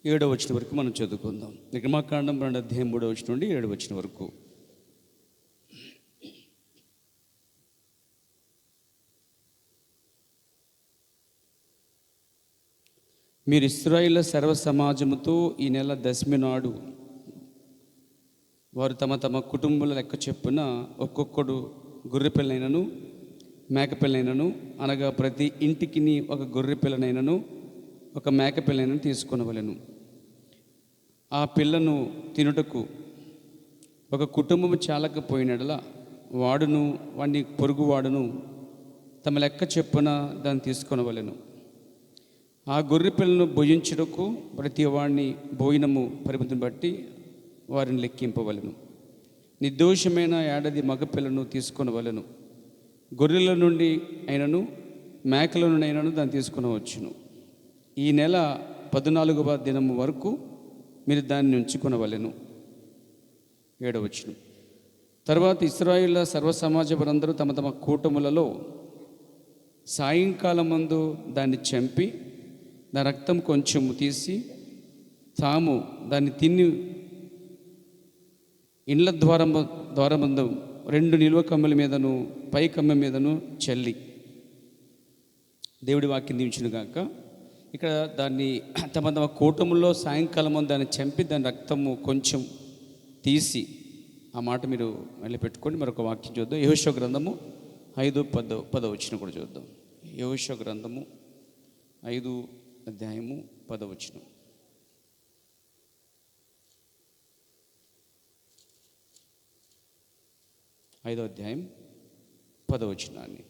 7వ వచనం వరకు మనం చదువుకుందాం. నిర్గమాకాండం 2వ అధ్యాయం 3వ వచనం నుండి 7వ వచనం వరకు. మీరు ఇశ్రాయేలు సర్వ సమాజముతో ఈ నెల దశమి నాడు వారు తమ తమ కుటుంబాల లెక్క చెప్పున ఒక్కొక్కడు గొర్రెపిల్లనైనను మేకపిల్లనైనను, అనగా ప్రతి ఇంటికి ఒక గొర్రెపిల్లనైనను ఒక మేకపిల్లనైనను తీసుకొనవలెను. ఆ పిల్లను తినుటకు ఒక కుటుంబము చాలకపోయినడల వాడును వాడిని పొరుగువాడును తమ లెక్క చెప్పున దాన్ని తీసుకొనవలెను. ఆ గొర్రె పిల్లను భుజించుటకు ప్రతి వాడిని భోజనము పరిమితిని బట్టి వారిని లెక్కింపవలెను. నిర్దోషమైన ఏడాది మగపిల్లను తీసుకొనవలెను. గొర్రెల నుండి అయినను మేకల నుండి అయినను దాన్ని తీసుకొనవచ్చును. ఈ నెల 14వ దినము వరకు మీరు దాన్ని ఉంచుకొనవలెను. 7వ వచనం. తర్వాత ఇశ్రాయేలు సర్వ సమాజములందరూ తమ తమ కూటములలో సాయంకాలం ముందు దాన్ని చంపి దాని రక్తం కొంచెం తీసి తాము దాన్ని తిని ఇండ్ల ద్వారమందు 2 నిలువ కమ్మెల మీదను పై కమ్మె మీదను చల్లి. దేవుడి వాక్యం దీవించును గాక. ఇక్కడ దాన్ని తమ తమ కూటముల్లో సాయంకాలం దాన్ని చంపి దాని రక్తము కొంచెం తీసి, ఆ మాట మీరు మళ్ళీ పెట్టుకోండి. మరొక వాక్యం చూద్దాం. యెహోషువ గ్రంథము 5:10 వచనం కూడా చూద్దాం. యెహోషువ గ్రంథము 5వ అధ్యాయము 10వ వచనం. ఐదో అధ్యాయం 10వ వచనాన్ని.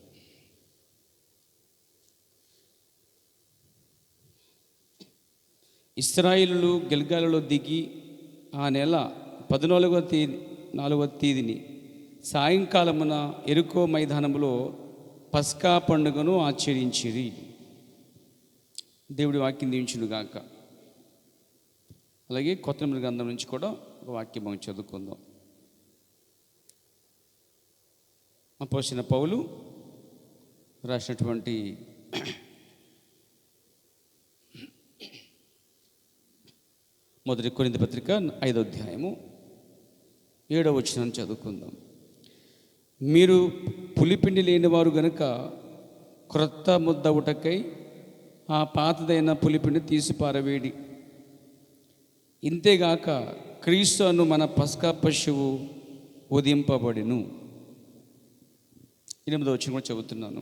ఇశ్రాయేలులు గిల్గాలులో దిగి ఆ నెల 14వ తేదీని సాయంకాలమున యెరికో మైదానములో పస్కా పండుగను ఆచరించిరి. దేవుడి వాక్యం దీవించును గాక. అలాగే కొత్త నిబంధన గ్రంథం నుంచి కూడా ఒక వాక్యం మనం చదువుకుందాం. అపోస్తలుడైన పౌలు రాసినటువంటి మొదటి కొరింథీ పత్రిక 5వ అధ్యాయము 7వ వచనాన్ని చదువుకుందాం. మీరు పులిపిండి లేనివారు గనుక క్రొత్త ముద్ద ఉటకై ఆ పాతదైన పులిపిండి తీసి పారవేడి. ఇంతేగాక క్రీస్తు అను మన పస్కా పశువు ఉదింపబడిను. 8వ వచనం కూడా చెబుతున్నాను.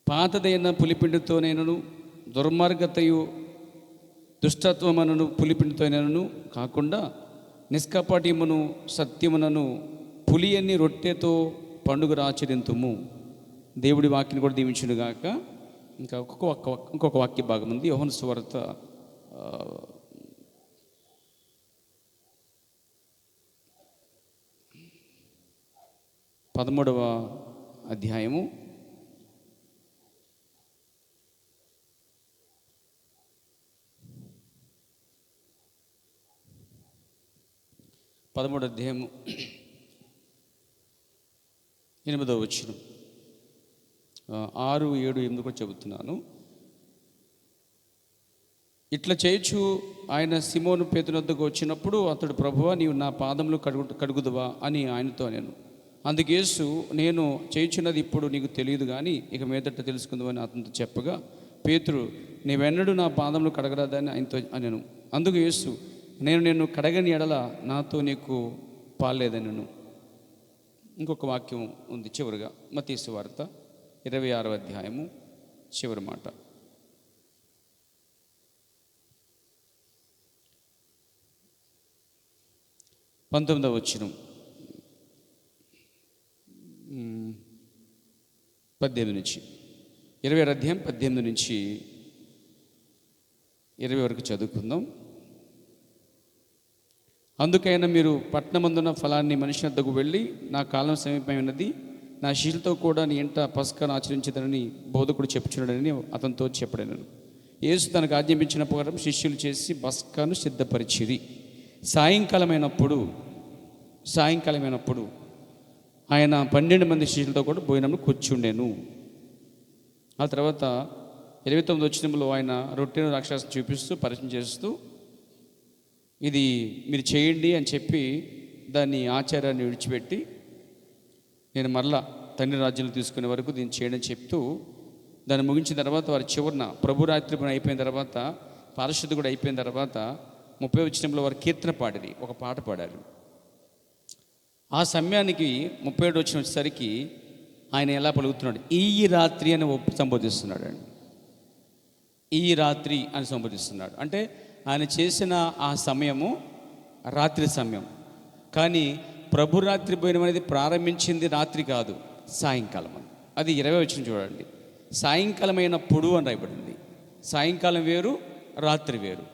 పాతదైన పులిపిండితోనైనను దుర్మార్గతయు దుష్టత్వమునను పులిపిండితోనైనను కాకుండా నిష్కపటమును సత్యమునను పులియని రొట్టెతో పండుగ ఆచరింతుము. దేవుడి వాక్యం కూడా దీవించును గాక. ఇంకొక వాక్య భాగం ఉంది. యోహాను సువార్త 13వ అధ్యాయము 8వ వచనం, 6, 7, 8 కూడా చెబుతున్నాను. ఇట్లా చేయొచ్చు ఆయన సిమోను పేతురు వద్దకు వచ్చినప్పుడు అతడు, ప్రభువా, నీవు నా పాదములు కడుగుదువా అని ఆయనతో నేను. అందుకు యేసు, నేను చేయుచున్నది ఇప్పుడు నీకు తెలియదు కానీ ఇక మీదట తెలుసుకుందామని అతనితో చెప్పగా, పేతురు, నీవెన్నడూ నా పాదములు కడగరాదని ఆయనతో అనెను. అందుకు యేసు, నేను నిన్ను కడగని ఎడల నాతో నీకు పాలేదనెను. ఇంకొక వాక్యం ఉంది చివరిగా, మత్తయి సువార్త 26వ అధ్యాయము చివరి మాట. పంతొమ్మిదవ వచనం 18 నుంచి 26వ అధ్యాయం 18 నుంచి 20 వరకు చదువుకుందాం. అందుకైనా మీరు పట్టణమందున ఫలాన్ని మనిషి వద్దకు వెళ్ళి, నా కాలం సమీపమైనది, నా శిష్యులతో కూడా నీ ఇంట పస్కాను ఆచరించదనని బోధకుడు చెప్పుచున్నాడని అతనితో చెప్పడాను. యేసు తనకు ఆజ్ఞాపించిన ప్రకారం శిష్యులు చేసి పస్కాను సిద్ధపరిచిరి. సాయంకాలమైనప్పుడు ఆయన 12 మంది శిష్యులతో కూడా భోజనంలో కూర్చుండెను. ఆ తర్వాత 29 వచనంలో ఆయన రొట్టెను రాక్షసం చూపిస్తూ పరిచయం చేస్తూ ఇది మీరు చేయండి అని చెప్పి దాన్ని ఆచారాన్ని విడిచిపెట్టి నేను మరలా తండ్రి రాజ్యంలో తీసుకునే వరకు దీన్ని చేయడం చెప్తూ దాన్ని ముగించిన తర్వాత వారి చివరిన ప్రభురాత్రి అయిపోయిన తర్వాత పారిశుద్ధి కూడా అయిపోయిన తర్వాత 30 వచనంలో వారు కీర్తన పాడిరి, ఒక పాట పాడారు. ఆ సమయానికి 37 వచనం వచ్చేసరికి ఆయన ఎలా పలుకుతున్నాడు, ఈ రాత్రి అని సంబోధిస్తున్నాడు అండి. ఈ రాత్రి అని సంబోధిస్తున్నాడు అంటే ఆయన చేసిన ఆ సమయము రాత్రి సమయం. కానీ ప్రభురాత్రి భోజనం అనేది ప్రారంభించింది రాత్రి కాదు, సాయంకాలం అని. అది 20 వచనం చూడండి. సాయంకాలం అయినప్పుడు అని రాయబడింది. సాయంకాలం వేరు, రాత్రి వేరు.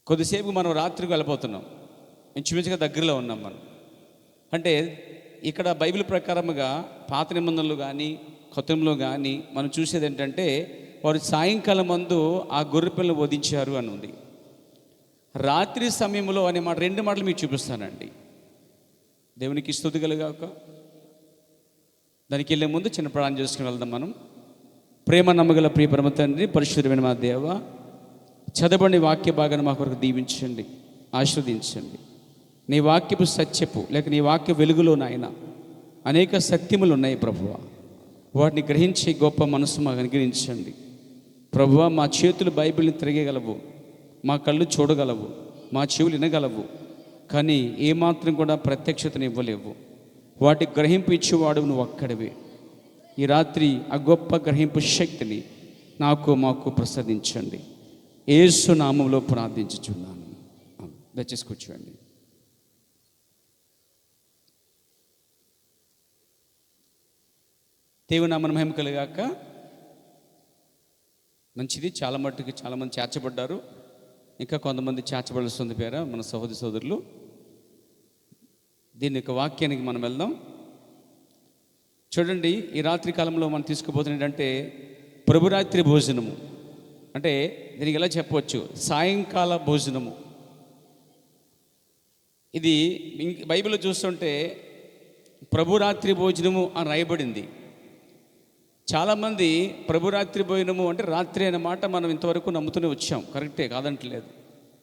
కొద్దిసేపు మనం రాత్రికి వెళ్ళిపోతున్నాం, ఇంచుమించుగా దగ్గరలో ఉన్నాం మనం. అంటే ఇక్కడ బైబిల్ ప్రకారముగా పాత నిబంధనలు కానీ కొత్త నిబంధనలు కానీ మనం చూసేది ఏంటంటే వారు సాయంకాలం మందు ఆ గొర్రె పిల్లను వధించారు అని ఉంది. రాత్రి సమయంలో అనే మాట, 2 మాటలు మీకు చూపిస్తానండి. దేవునికి స్తుతి కలుగాక. దానికి వెళ్ళే ముందు చిన్న ప్రార్థన చేసుకుని వెళ్దాం మనం. ప్రేమ నమ్మగల ప్రియ పరమ తండ్రి, పరిశుద్ధమైన మా దేవ, చదవబడిన వాక్య భాగాన్ని మా కొరకు దీవించండి, ఆశీర్వదించండి. నీ వాక్యపు సత్యపు లేక నీ వాక్య వెలుగులో నాయన అనేక సత్యములు ఉన్నాయి ప్రభువ. వాటిని గ్రహించే గొప్ప మనసు మాకు అనుగ్రహించండి ప్రభువ. మా చేతులు బైబిల్ని తిరగగలవు, మా కళ్ళు చూడగలవు, మా చెవులు వినగలవు, కానీ ఏమాత్రం కూడా ప్రత్యక్షతను ఇవ్వలేవు. వాటి గ్రహింపు ఇచ్చేవాడు నువ్వు ఒక్కడివే. ఈ రాత్రి ఆ గొప్ప గ్రహింపు శక్తిని నాకు మాకు ప్రసాదించండి. యేసు నామములో ప్రార్థించుచున్నాను. దయచేసి కూర్చోండి. దేవుని నామమున మహిమ కలుగాక. మంచిది, చాలా మట్టుకు చాలామంది చేర్చబడ్డారు. ఇంకా కొంతమంది చేర్చబడాల్సింది పేర మన సహోదరి సోదరులు. దీని యొక్క వాక్యానికి మనం వెళ్దాం. చూడండి, ఈ రాత్రి కాలంలో మనం తీసుకుపోతున్నదంటే ప్రభురాత్రి భోజనము. అంటే దీనికి ఎలా చెప్పవచ్చు, సాయంకాల భోజనము. ఇది బైబిల్లో చూస్తుంటే ప్రభురాత్రి భోజనము అని రాయబడింది. చాలామంది ప్రభురాత్రి భోజనము అంటే రాత్రి అనే మాట మనం ఇంతవరకు నమ్ముతూనే వచ్చాం. కరెక్టే, కాదంటలేదు,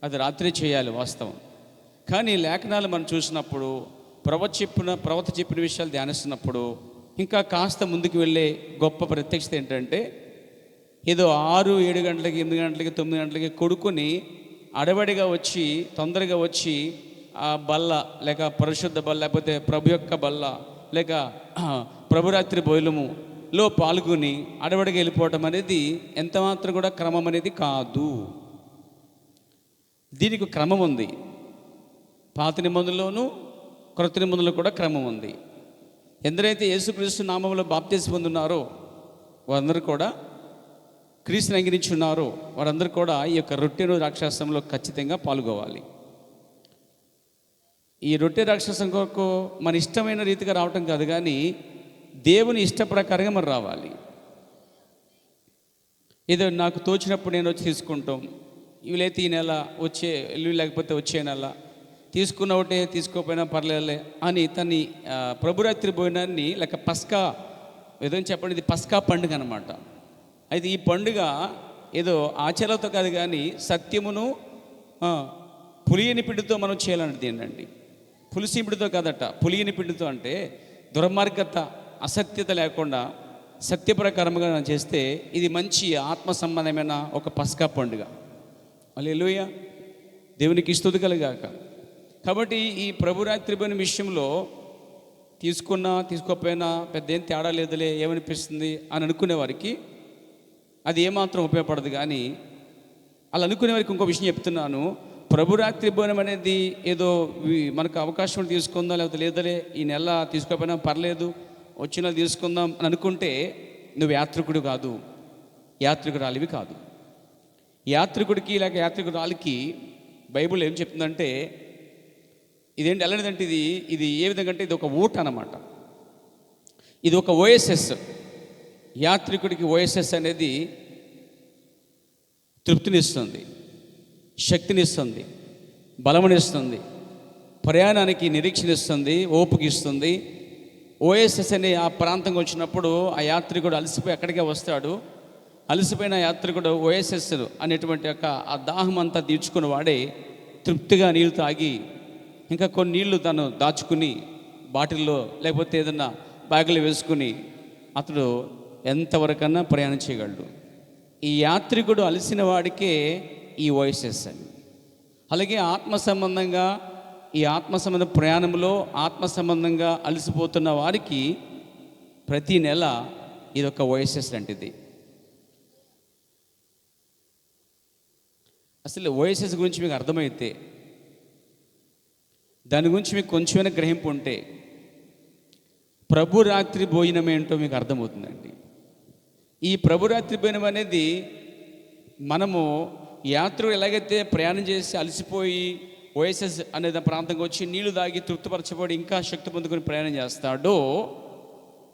అది రాత్రి చేయాలి వాస్తవం. కానీ లేఖనాలు మనం చూసినప్పుడు ప్రవక్త చెప్పిన విషయాలు ధ్యానిస్తున్నప్పుడు ఇంకా కాస్త ముందుకు వెళ్ళే గొప్ప ప్రత్యక్షత ఏంటంటే, ఏదో 6, 7 గంటలకి, 8 గంటలకి, 9 గంటలకి కొడుకుని అడవడిగా వచ్చి తొందరగా వచ్చి ఆ బల్ల లేక పరిశుద్ధ బల్ల లేకపోతే ప్రభు యొక్క బల్ల లేక ప్రభురాత్రి భోజనములో పాల్గొని అడవడిగా వెళ్ళిపోవటం అనేది ఎంతమాత్రం కూడా క్రమం అనేది కాదు. దీనికి క్రమం ఉంది. పాత నిబంధనలోనూ క్రొత్త నిబంధనలో కూడా క్రమం ఉంది. ఎందరైతే యేసుక్రీస్తు నామములో బాప్తిసం పొందున్నారో వారందరూ కూడా, క్రీస్తుని అంగీకరించున్నారో వారందరూ కూడా ఈ యొక్క రొట్టెను రాక్షసంలో ఖచ్చితంగా పాల్గొవాలి. ఈ రొట్టె రాక్షసం కొరకు మన ఇష్టమైన రీతిగా రావటం కాదు, కానీ దేవుని ఇష్ట ప్రకారంగా మనం రావాలి. ఏదో నాకు తోచినప్పుడు నేను వచ్చి తీసుకుంటాం, ఇవిలైతే ఈ నెల వచ్చే లేకపోతే వచ్చే నెల తీసుకున్న ఒకటే తీసుకోకపోయినా పర్లేదులే అని తన్ని ప్రభురాత్రి భోజనాన్ని లేక పస్కా ఏదో చెప్పండి, ఇది పస్కా పండుగ అనమాట. అయితే ఈ పండుగ ఏదో ఆచారాలతో కాదు, కానీ సత్యమును పులియని పిండితో మనం చేయాలన్నది ఏంటండి. పులిసి పిండితో కాదట, పులియని పిండితో. అంటే దుర్మార్గత అసత్యత లేకుండా సత్య ప్రకారంగా చేస్తే ఇది మంచి ఆత్మ సంబంధమైన ఒక పస్కా పండుగ. హల్లెలూయా, దేవునికి స్తుతి కలుగాక. కాబట్టి ఈ ప్రభురాత్రి భోజనం విషయంలో తీసుకున్నా తీసుకోకపోయినా పెద్ద ఏం తేడా లేదులే, ఏమనిపిస్తుంది అని అనుకునే వారికి అది ఏమాత్రం ఉపయోగపడదు. కానీ అలా అనుకునే వారికి ఇంకో విషయం చెప్తున్నాను. ప్రభురాత్రి భోజనం అనేది ఏదో మనకు అవకాశం తీసుకుందాం లేకపోతే లేదలే ఈ నెల తీసుకోకపోయినా పర్లేదు వచ్చిన నెల తీసుకుందాం అని అనుకుంటే నువ్వు యాత్రికుడు కాదు, యాత్రికురాలివి కాదు. యాత్రికుడికి లేక యాత్రికురాలికి బైబిల్ ఏం చెప్తుందంటే, ఇదేంటి ఎలాంటిదంటే ఇది ఏ విధంగా అంటే ఇది ఒక ఊట అన్నమాట. ఇది ఒక ఓఎస్ఎస్. యాత్రికుడికి ఓఎస్ఎస్ అనేది తృప్తినిస్తుంది, శక్తినిస్తుంది, బలమునిస్తుంది, ప్రయాణానికి నిరీక్షణ ఇస్తుంది, ఓపిక ఇస్తుంది, ఓఎస్ఎస్ అనే ఆ ప్రాంతంకి వచ్చినప్పుడు ఆ యాత్రికుడు అలసిపోయి అక్కడికే వస్తాడు. అలసిపోయిన యాత్రికుడు ఓఎస్ఎస్ అనేటువంటి యొక్క ఆ దాహం అంతా తీర్చుకుని వాడే తృప్తిగా నీళ్లు తాగి ఇంకా కొన్ని నీళ్లు తను దాచుకుని బాటిల్లో లేకపోతే ఏదన్నా బ్యాగులు వేసుకుని అతడు ఎంతవరకన్నా ప్రయాణం చేయగలడు. ఈ యాత్రికుడు అలసిన వాడికే ఈ ఓఎస్ఎస్ అని. అలాగే ఆత్మ సంబంధంగా ఈ ఆత్మ సంబంధ ప్రయాణంలో ఆత్మ సంబంధంగా అలసిపోతున్న వారికి ప్రతి నెల ఇదొక ఓఎస్ఎస్ లాంటిది. అసలు ఓఎస్ఎస్ గురించి మీకు అర్థమైతే, దాని గురించి మీకు కొంచెమైనా గ్రహింపు ఉంటే ప్రభు రాత్రి భోజనం ఏంటో మీకు అర్థమవుతుందండి. ఈ ప్రభు రాత్రి భోజనం అనేది మనము యాత్రలు ఎలాగైతే ప్రయాణం చేసి అలసిపోయి ఓఎస్ఎస్ అనే ప్రాంతంకి వచ్చి నీళ్లు తాగి తృప్తిపరచబడి ఇంకా శక్తి పొందుకొని ప్రయాణం చేస్తాడో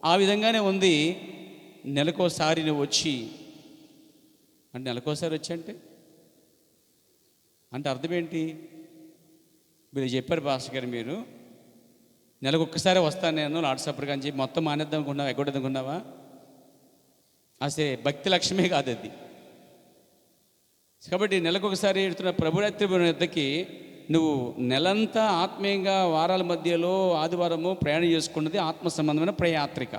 ఆ విధంగానే ఉంది. నెలకోసారి నువ్వు వచ్చి అంటే నెలకోసారి వచ్చి అంటే అర్థం ఏంటి? మీరు చెప్పారు పాస్టర్ గారు, మీరు నెలకు ఒక్కసారి వస్తాను నేను లార్డ్ సప్పర్కి అని చెప్పి మొత్తం మానేద్దాం అనుకున్నావా, ఎగ్గొట్టేదనుకున్నావా? అసలు భక్తి లక్ష్యమే కాదు అది. కాబట్టి నెలకు ఒకసారి ఎడుతున్న ప్రభురాత్రి యుద్ధకి నువ్వు నెలంతా ఆత్మీయంగా వారాల మధ్యలో ఆదివారము ప్రయాణం చేసుకున్నది ఆత్మ సంబంధమైన ప్రయాత్రిక.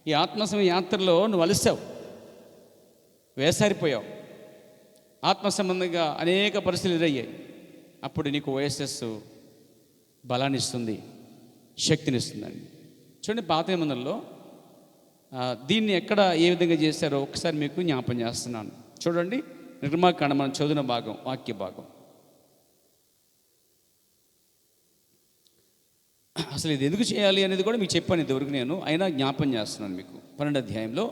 ఈ ఆత్మ సంబంధ యాత్రలో నువ్వు అలిసావు, వేసారిపోయావు, ఆత్మ సంబంధంగా అనేక పరిస్థితులు ఎదురయ్యాయి. అప్పుడు నీకు ఓఎస్ఎస్ బలాన్ని ఇస్తుంది, శక్తిని ఇస్తుందండి. చూడండి, పాత నిబంధనలో దీన్ని ఎక్కడ ఏ విధంగా చేశారో ఒకసారి మీకు జ్ఞాపం చేస్తున్నాను. చూడండి, నిర్మాకాండ మనం చదివిన భాగం, వాక్య భాగం. అసలు ఇది ఎందుకు చేయాలి అనేది కూడా మీకు చెప్పాను ఇంతవరకు నేను, అయినా జ్ఞాపం చేస్తున్నాను మీకు. 12వ అధ్యాయంలో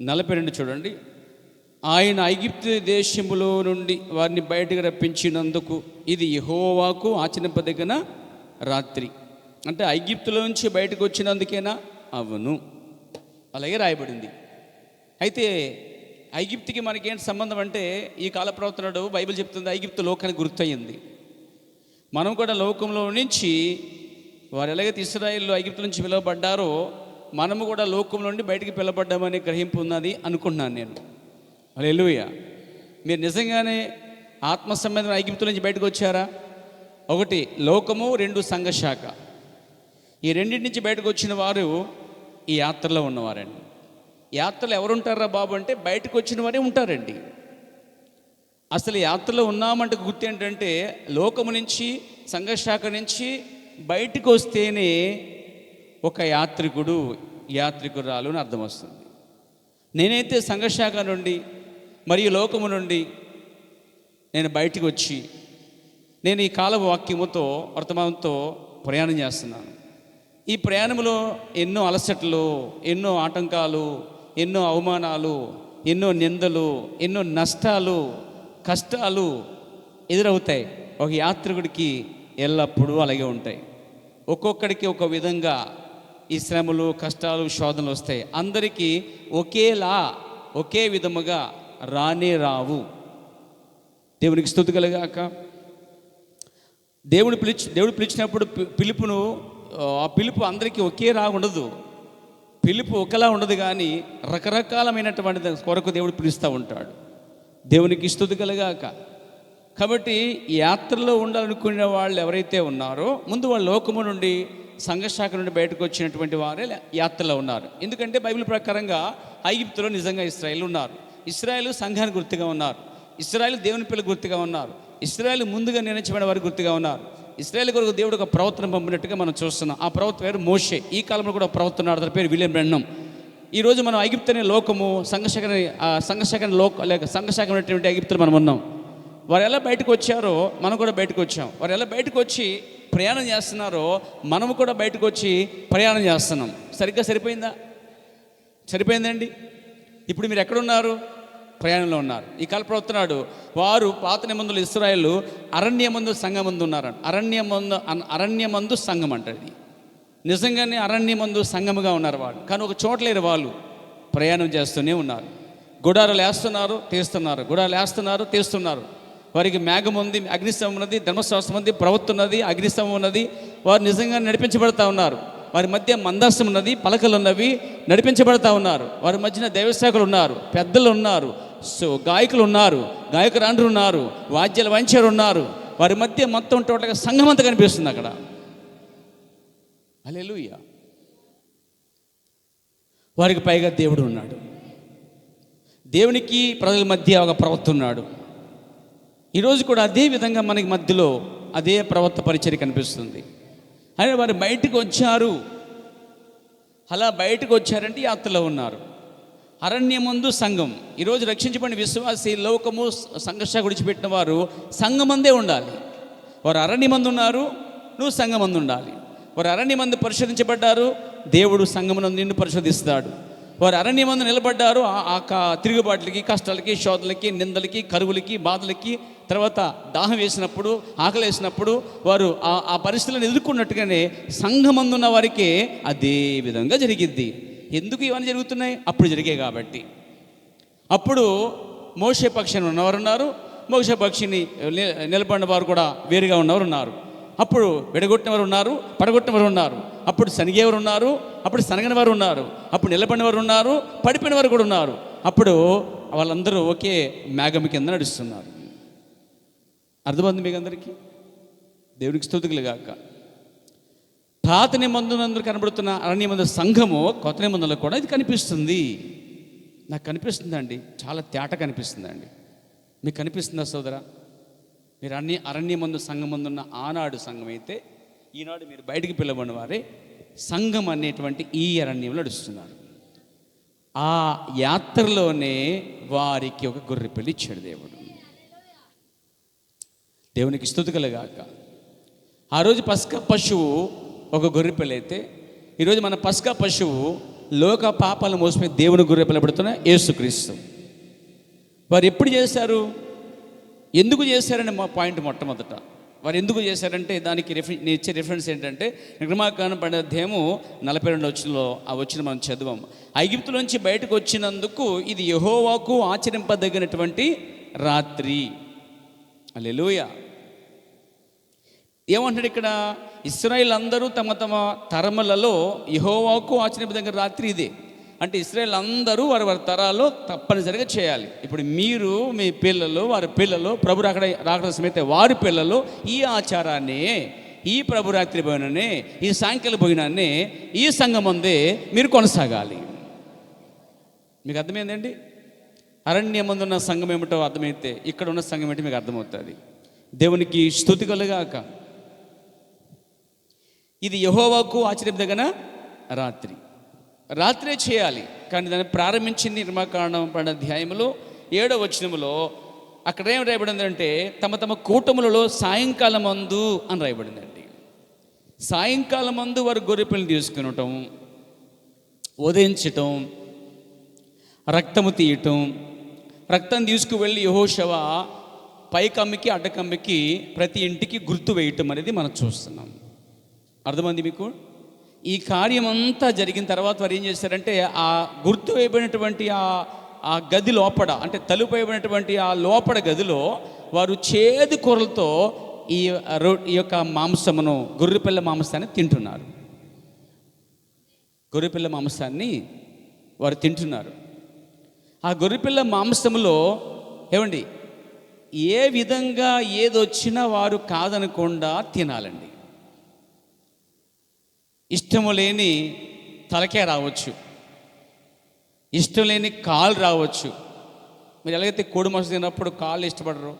42 చూడండి. ఆయన ఐగుప్తు దేశములో నుండి వారిని బయటకు రప్పించినందుకు ఇది యెహోవాకు ఆచరింపదగిన రాత్రి. అంటే ఐగుప్తులో నుంచి బయటకు వచ్చినందుకేనా? అవును, అలాగే రాయబడింది. అయితే ఐగుప్తుకి మనకేంటి సంబంధం అంటే, ఈ కాల ప్రవర్తనడు బైబిల్ చెప్తుంది ఐగుప్తు లోకానికి గుర్తయింది. మనం కూడా లోకంలో నుంచి వారు ఎలాగైతే ఇశ్రాయేలు ఐగుప్తు నుంచి పిలువబడ్డారో మనము కూడా లోకం నుండి బయటికి పిలవబడ్డామనే గ్రహింపు ఉన్నది అనుకుంటున్నాను నేను. హల్లెలూయా. మీరు నిజంగానే ఆత్మ సంబంధమైన ఐగుప్తు నుంచి బయటకు వచ్చారా? ఒకటి లోకము, 2 సంఘశాఖ. ఈ రెండింటి నుంచి బయటకు వచ్చిన వారు ఈ యాత్రలో ఉన్నవారండి. యాత్రలో ఎవరుంటారా బాబు అంటే బయటకు వచ్చిన వారే ఉంటారండి. అసలు యాత్రలో ఉన్నామంటే గుర్తు ఏంటంటే లోకము నుంచి సంఘశాఖ నుంచి బయటకు వస్తేనే ఒక యాత్రికురాలు అని అర్థం వస్తుంది. నేనైతే సంఘశాఖ నుండి మరియు లోకము నుండి నేను బయటికి వచ్చి నేను ఈ కాల వాక్యముతో వర్తమానంతో ప్రయాణం చేస్తున్నాను. ఈ ప్రయాణంలో ఎన్నో అలసటలు, ఎన్నో ఆటంకాలు, ఎన్నో అవమానాలు, ఎన్నో నిందలు, ఎన్నో నష్టాలు, కష్టాలు ఎదురవుతాయి. ఒక యాత్రికుడికి ఎల్లప్పుడూ అలాగే ఉంటాయి. ఒక్కొక్కడికి ఒక విధంగా ఈ శ్రమలు, కష్టాలు, శోధనలు వస్తాయి. అందరికీ ఒకే విధముగా రావు. దేవునికి స్తుతి కలుగాక. దేవుడు పిలిచినప్పుడు ఆ పిలుపు అందరికీ ఒకేలా ఉండదు. పిలుపు ఒకలా ఉండదు, కానీ రకరకాలమైనటువంటి కొరకు దేవుడు పిలుస్తూ ఉంటాడు. దేవునికి స్తుతి కలుగాక. కాబట్టి యాత్రలో ఉండాలనుకునే వాళ్ళు ఎవరైతే ఉన్నారో ముందు వాళ్ళ లోకము నుండి సంఘశాఖ నుండి బయటకు వచ్చినటువంటి వారే యాత్రలో ఉన్నారు. ఎందుకంటే బైబిల్ ప్రకారంగా ఐగుప్తులో నిజంగా ఇశ్రాయేలు ఉన్నారు. ఇశ్రాయేలు సంఘానికి గుర్తుగా ఉన్నారు. ఇశ్రాయేలు దేవుని పిల్లలకు గుర్తుగా ఉన్నారు. ఇశ్రాయేలు ముందుగా నిర్ణయించబడిన వారికి గుర్తుగా ఉన్నారు. ఇశ్రాయేలు కొరకు దేవుడు ఒక ప్రవక్తను పంపినట్టుగా మనం చూస్తున్నాం. ఆ ప్రవక్త పేరు మోషే. ఈ కాలంలో కూడా ప్రవక్త ఉన్నాడు, అతని పేరు విలియం బ్రెన్హం. ఈరోజు మనం ఐగుప్తు అనే లోకము సంఘశాఖ ఉన్నటువంటి ఐగుప్తులు మనం ఉన్నాం. వారు ఎలా బయటకు వచ్చారో మనం కూడా బయటకు వచ్చాం. వారు ఎలా బయటకు వచ్చి ప్రయాణం చేస్తున్నారో మనము కూడా బయటకు వచ్చి ప్రయాణం చేస్తున్నాం. సరిగ్గా సరిపోయిందండి. ఇప్పుడు మీరు ఎక్కడున్నారు? ప్రయాణంలో ఉన్నారు. ఈ కాల ప్రవర్తనాడు వారు పాత నిబంధనలు ఇశ్రాయేలు అరణ్యమందు సంఘమందు ఉన్నారంట. అరణ్యమందు సంఘం అంటది. నిజంగానే అరణ్యమందు సంఘముగా ఉన్నారు వాళ్ళు. కానీ ఒక చోట లేరు, వాళ్ళు ప్రయాణం చేస్తూనే ఉన్నారు. గుడారాలు వేస్తున్నారు, తీస్తున్నారు, గుడారాలు వేస్తున్నారు, తీస్తున్నారు. వారికి మేఘం ఉంది, అగ్నిస్తంభం ఉన్నది, ధర్మశాస్త్రం ఉంది, ప్రవక్త ఉన్నది, అగ్నిస్తంభం ఉన్నది. వారు నిజంగా నడిపించబడతా ఉన్నారు. వారి మధ్య మందస్సం ఉన్నది, పలకలు ఉన్నవి, నడిపించబడతా ఉన్నారు. వారి మధ్యన దైవసేవకులు ఉన్నారు, పెద్దలు ఉన్నారు, గాయకులు ఉన్నారు, గాయకురాండ్రు ఉన్నారు, వాద్యాల వంచారు ఉన్నారు. వారి మధ్య మొత్తం టోటల్గా సంఘం అంతా కనిపిస్తుంది అక్కడ. హల్లెలూయా. వారికి పైగా దేవుడు ఉన్నాడు. దేవునికి ప్రజల మధ్య ఒక ప్రవక్త ఉన్నాడు. ఈరోజు కూడా అదే విధంగా మనకి మధ్యలో అదే ప్రవక్త పరిచర్య కనిపిస్తుంది. అని వారు బయటకు వచ్చారు. అలా బయటకు వచ్చారంటే యాత్రలో ఉన్నారు. అరణ్యమందు సంఘం. ఈరోజు రక్షించబడిన విశ్వాసి లోకము సంఘర్ష విడిచిపెట్టిన వారు సంఘమందే ఉండాలి. వారు అరణ్యమందు ఉన్నారు, నువ్వు సంఘమందు ఉండాలి. వారు అరణ్యమందు పరిశోధించబడ్డారు, దేవుడు సంఘమునందు నిన్ను పరిశోధిస్తాడు. వారు అరణ్యమందు నిలబడ్డారు. తిరుగుబాట్లకి, కష్టాలకి, శోధలకి, నిందలకి, కరువులకి, బాధలకి, తర్వాత దాహం వేసినప్పుడు, ఆకలి వేసినప్పుడు వారు ఆ పరిస్థితులను ఎదుర్కొన్నట్టుగానే సంఘమందున్న వారికి అదే విధంగా జరిగిద్ది. ఎందుకు ఇవన్నీ జరుగుతున్నాయి? అప్పుడు జరిగాయి కాబట్టి. అప్పుడు మోషే పక్షిని ఉన్నవారు ఉన్నారు, మోషే పక్షిని నిలబడిన వారు కూడా వేరుగా ఉన్నవారు ఉన్నారు. అప్పుడు విడగొట్టిన వారు ఉన్నారు, పడగొట్టిన వారు ఉన్నారు. అప్పుడు సనిగేవారు ఉన్నారు, అప్పుడు సనగని వారు ఉన్నారు, అప్పుడు నిలబడిన వారు ఉన్నారు, పడిపోయిన వారు కూడా ఉన్నారు. అప్పుడు వాళ్ళందరూ ఒకే మేఘం కింద నడుస్తున్నారు. అర్థమైంది మీకు అందరికీ? దేవుడికి స్తుతులు గాక. పాత నిబంధనలందరూ కనబడుతున్న అరణ్యమందు సంఘము కొత్త నిబంధనలో కూడా ఇది కనిపిస్తుంది. నాకు కనిపిస్తుందండి, చాలా తేట కనిపిస్తుందండి. మీకు కనిపిస్తుందా సోదరా? మీరు అరణ్యమందు సంఘమందున్న ఆనాడు సంఘం అయితే, ఈనాడు మీరు బయటికి పిలవని వారే సంఘం అనేటువంటి ఈ అరణ్యంలో నడుస్తున్నారు. ఆ యాత్రలోనే వారికి ఒక గొర్రె పిల్ల ఇచ్చాడు దేవుడు. దేవునికి స్తుతి కలుగాక. ఆ రోజు పస్కా పశువు ఒక గొర్రె పిల్ల అయితే, ఈరోజు మన పస్కా పశువు లోక పాపాలను మోసపోయి దేవుని గొర్రె పిల్ల పెడుతున్న యేసుక్రీస్తు. వారు ఎప్పుడు చేశారు, ఎందుకు చేశారని మా పాయింట్ మొట్టమొదట. వారు ఎందుకు చేశారంటే దానికి నేను ఇచ్చే రిఫరెన్స్ ఏంటంటే, నిర్గమాకాండం 12వ అధ్యాయము 42వ వచనంలో ఆ వచనం మనం చదివాము. ఐగుప్తులోంచి బయటకు వచ్చినందుకు ఇది యెహోవాకు ఆచరింపదగినటువంటి రాత్రి. హల్లెలూయా. ఏమంటాడు ఇక్కడ? ఇశ్రాయేలు అందరూ తమ తమ తరములలో యెహోవాకు ఆచరింపదగిన రాత్రి ఇదే. అంటే ఇశ్రాయేలు అందరూ వారి వారి తరాల్లో తప్పనిసరిగా చేయాలి. ఇప్పుడు మీరు, మీ పిల్లలు, వారి పిల్లలు, ప్రభు రాకడ సమేత వారి పిల్లలు ఈ ఆచారాన్ని, ఈ ప్రభు రాత్రి భోజనాన్ని, ఈ సాయంకాల భోజనాన్ని ఈ సంఘం ముందే మీరు కొనసాగాలి. మీకు అర్థమైందండి? అరణ్యమందు ఉన్న సంఘం ఏమిటో అర్థమైతే ఇక్కడ ఉన్న సంఘం ఏంటో మీకు అర్థమవుతుంది. దేవునికి స్తుతి కలుగాక. ఇది యెహోవాకు ఆచరింపదగిన రాత్రి. రాత్రే చేయాలి, కానీ దాన్ని ప్రారంభించింది నిర్గమాకాండం 12వ అధ్యాయంలో 7వ వచనంలో. అక్కడ ఏం రాయబడిందంటే, తమ తమ కూటములలో సాయంకాలం మందు అని రాయబడిందండి. సాయంకాలం మందు వారు గొర్రెపిల్లని తీసుకునటం, ఉదయించటం, రక్తము తీయటం, రక్తం తీసుకువెళ్ళి యెహోషువ పైకమ్మికి అడ్డకమ్మికి ప్రతి ఇంటికి గుర్తు వేయటం అనేది మనం చూస్తున్నాం. అర్థమైంది మీకు? ఈ కార్యం అంతా జరిగిన తర్వాత వారు ఏం చేశారంటే, ఆ గుర్తు వేయబడినటువంటి ఆ గది లోపల, అంటే తలుపు వేయబడినటువంటి ఆ లోపల గదిలో వారు చేదు కూరలతో ఈ యొక్క మాంసమును, గొర్రెపిల్ల మాంసాన్ని తింటున్నారు. గొర్రెపిల్ల మాంసాన్ని వారు తింటున్నారు. ఆ గొర్రెపిల్ల మాంసములో ఏమండి, ఏ విధంగా ఏదొచ్చినా వారు కాదనకుండా తినాలండి. ఇష్టము లేని తలకే రావచ్చు, ఇష్టం లేని కాలు రావచ్చు. మీరు ఎలాగైతే కోడి మాంసం తిన్నప్పుడు కాళ్ళు ఇష్టపడరు,